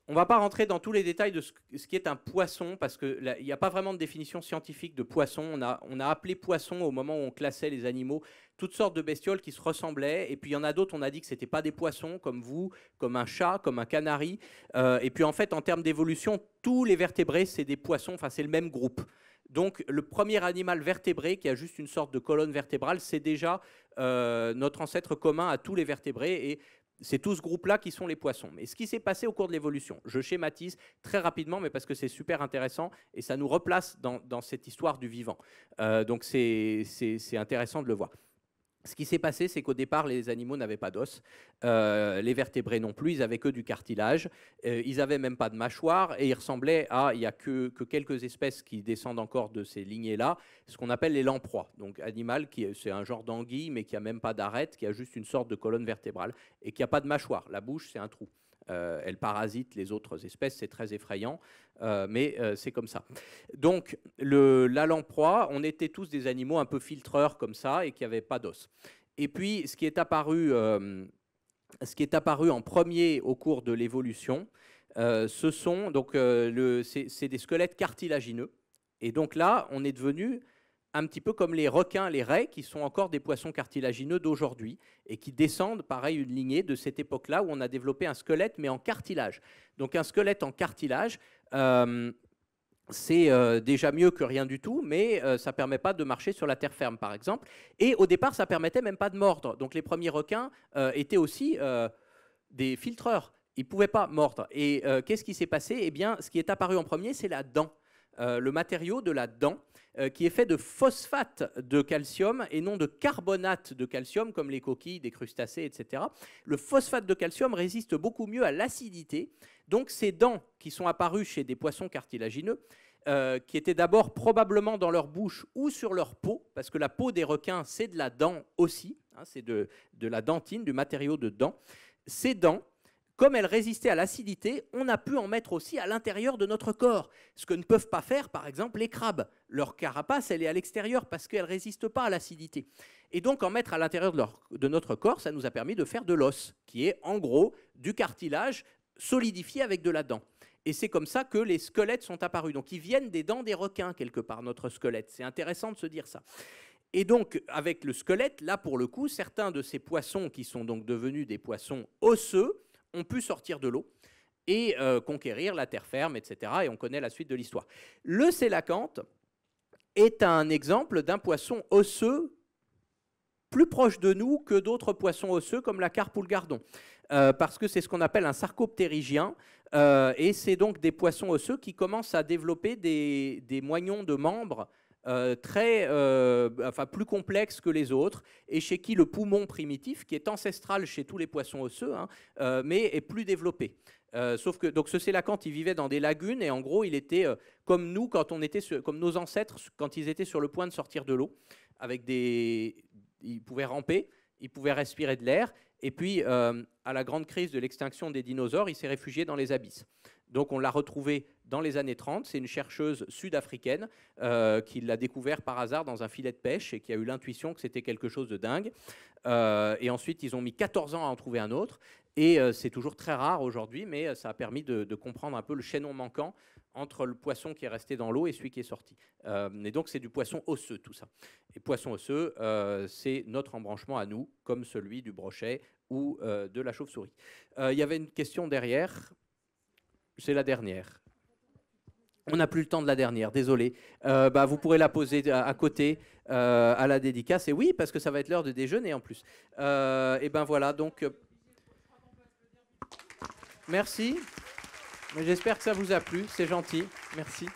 on ne va pas rentrer dans tous les détails de ce qui est un poisson, parce qu'il n'y a pas vraiment de définition scientifique de poisson. On a appelé poisson au moment où on classait les animaux, toutes sortes de bestioles qui se ressemblaient. Et puis, il y en a d'autres, on a dit que ce n'était pas des poissons, comme vous, comme un chat, comme un canari. Et puis, en fait, en termes d'évolution, tous les vertébrés, c'est des poissons, enfin, c'est le même groupe. Donc, le premier animal vertébré qui a juste une sorte de colonne vertébrale, c'est déjà notre ancêtre commun à tous les vertébrés. Et c'est tout ce groupe-là qui sont les poissons. Mais ce qui s'est passé au cours de l'évolution, je schématise très rapidement, mais parce que c'est super intéressant et ça nous replace dans cette histoire du vivant. Donc, c'est intéressant de le voir. Ce qui s'est passé, c'est qu'au départ, les animaux n'avaient pas d'os, les vertébrés non plus, ils n'avaient que du cartilage, ils n'avaient même pas de mâchoire, et ils ressemblaient à, il n'y a que quelques espèces qui descendent encore de ces lignées-là, ce qu'on appelle les lamproies, donc animal, c'est un genre d'anguille, mais qui n'a même pas d'arête, qui a juste une sorte de colonne vertébrale, et qui n'a pas de mâchoire, la bouche, c'est un trou. Elle parasite les autres espèces, c'est très effrayant, mais c'est comme ça. Donc, la lamproie, on était tous des animaux un peu filtreurs comme ça et qui n'avaient pas d'os. Et puis, ce qui est apparu en premier au cours de l'évolution, ce sont donc c'est des squelettes cartilagineux. Et donc là, on est devenu un petit peu comme les requins, les raies, qui sont encore des poissons cartilagineux d'aujourd'hui et qui descendent, pareil, une lignée de cette époque-là où on a développé un squelette, mais en cartilage. Donc un squelette en cartilage, c'est déjà mieux que rien du tout, mais ça ne permet pas de marcher sur la terre ferme, par exemple. Et au départ, ça ne permettait même pas de mordre. Donc les premiers requins étaient aussi des filtreurs. Ils ne pouvaient pas mordre. Et qu'est-ce qui s'est passé? Eh bien, ce qui est apparu en premier, c'est la dent. Le matériau de la dent, qui est fait de phosphate de calcium et non de carbonate de calcium, comme les coquilles des crustacés, etc. Le phosphate de calcium résiste beaucoup mieux à l'acidité. Donc ces dents qui sont apparues chez des poissons cartilagineux, qui étaient d'abord probablement dans leur bouche ou sur leur peau, parce que la peau des requins, c'est de la dent aussi, hein, c'est de la dentine, du matériau de dent. Ces dents, comme elles résistaient à l'acidité, on a pu en mettre aussi à l'intérieur de notre corps, ce que ne peuvent pas faire, par exemple, les crabes. Leur carapace, elle est à l'extérieur parce qu'elle ne résiste pas à l'acidité. Et donc, en mettre à l'intérieur de notre corps, ça nous a permis de faire de l'os, qui est en gros du cartilage solidifié avec de la dent. Et c'est comme ça que les squelettes sont apparus. Donc, ils viennent des dents des requins, quelque part, notre squelette. C'est intéressant de se dire ça. Et donc, avec le squelette, là, pour le coup, certains de ces poissons qui sont donc devenus des poissons osseux ont pu sortir de l'eau et conquérir la terre ferme, etc. Et on connaît la suite de l'histoire. Le sélacanthe est un exemple d'un poisson osseux plus proche de nous que d'autres poissons osseux comme la carpe ou le gardon. Parce que c'est ce qu'on appelle un sarcoptérygien, et c'est donc des poissons osseux qui commencent à développer des moignons de membres plus complexes que les autres, et chez qui le poumon primitif, qui est ancestral chez tous les poissons osseux, mais est plus développé. Sauf que donc ce sélacanthe, il vivait dans des lagunes, et en gros, il était comme nous, comme nos ancêtres, quand ils étaient sur le point de sortir de l'eau, il pouvait ramper, il pouvait respirer de l'air, et puis à la grande crise de l'extinction des dinosaures, il s'est réfugié dans les abysses. Donc on l'a retrouvé dans les années 30, c'est une chercheuse sud-africaine qui l'a découvert par hasard dans un filet de pêche et qui a eu l'intuition que c'était quelque chose de dingue. Et ensuite, ils ont mis 14 ans à en trouver un autre, et c'est toujours très rare aujourd'hui, mais ça a permis de comprendre un peu le chaînon manquant entre le poisson qui est resté dans l'eau et celui qui est sorti. Et donc, c'est du poisson osseux, tout ça. Et poisson osseux, c'est notre embranchement à nous, comme celui du brochet ou de la chauve-souris. Il y avait une question derrière. C'est la dernière. On n'a plus le temps de la dernière, désolé. Vous pourrez la poser à côté à la dédicace. Et oui, parce que ça va être l'heure de déjeuner en plus. Et ben voilà, donc... merci. J'espère que ça vous a plu, c'est gentil. Merci.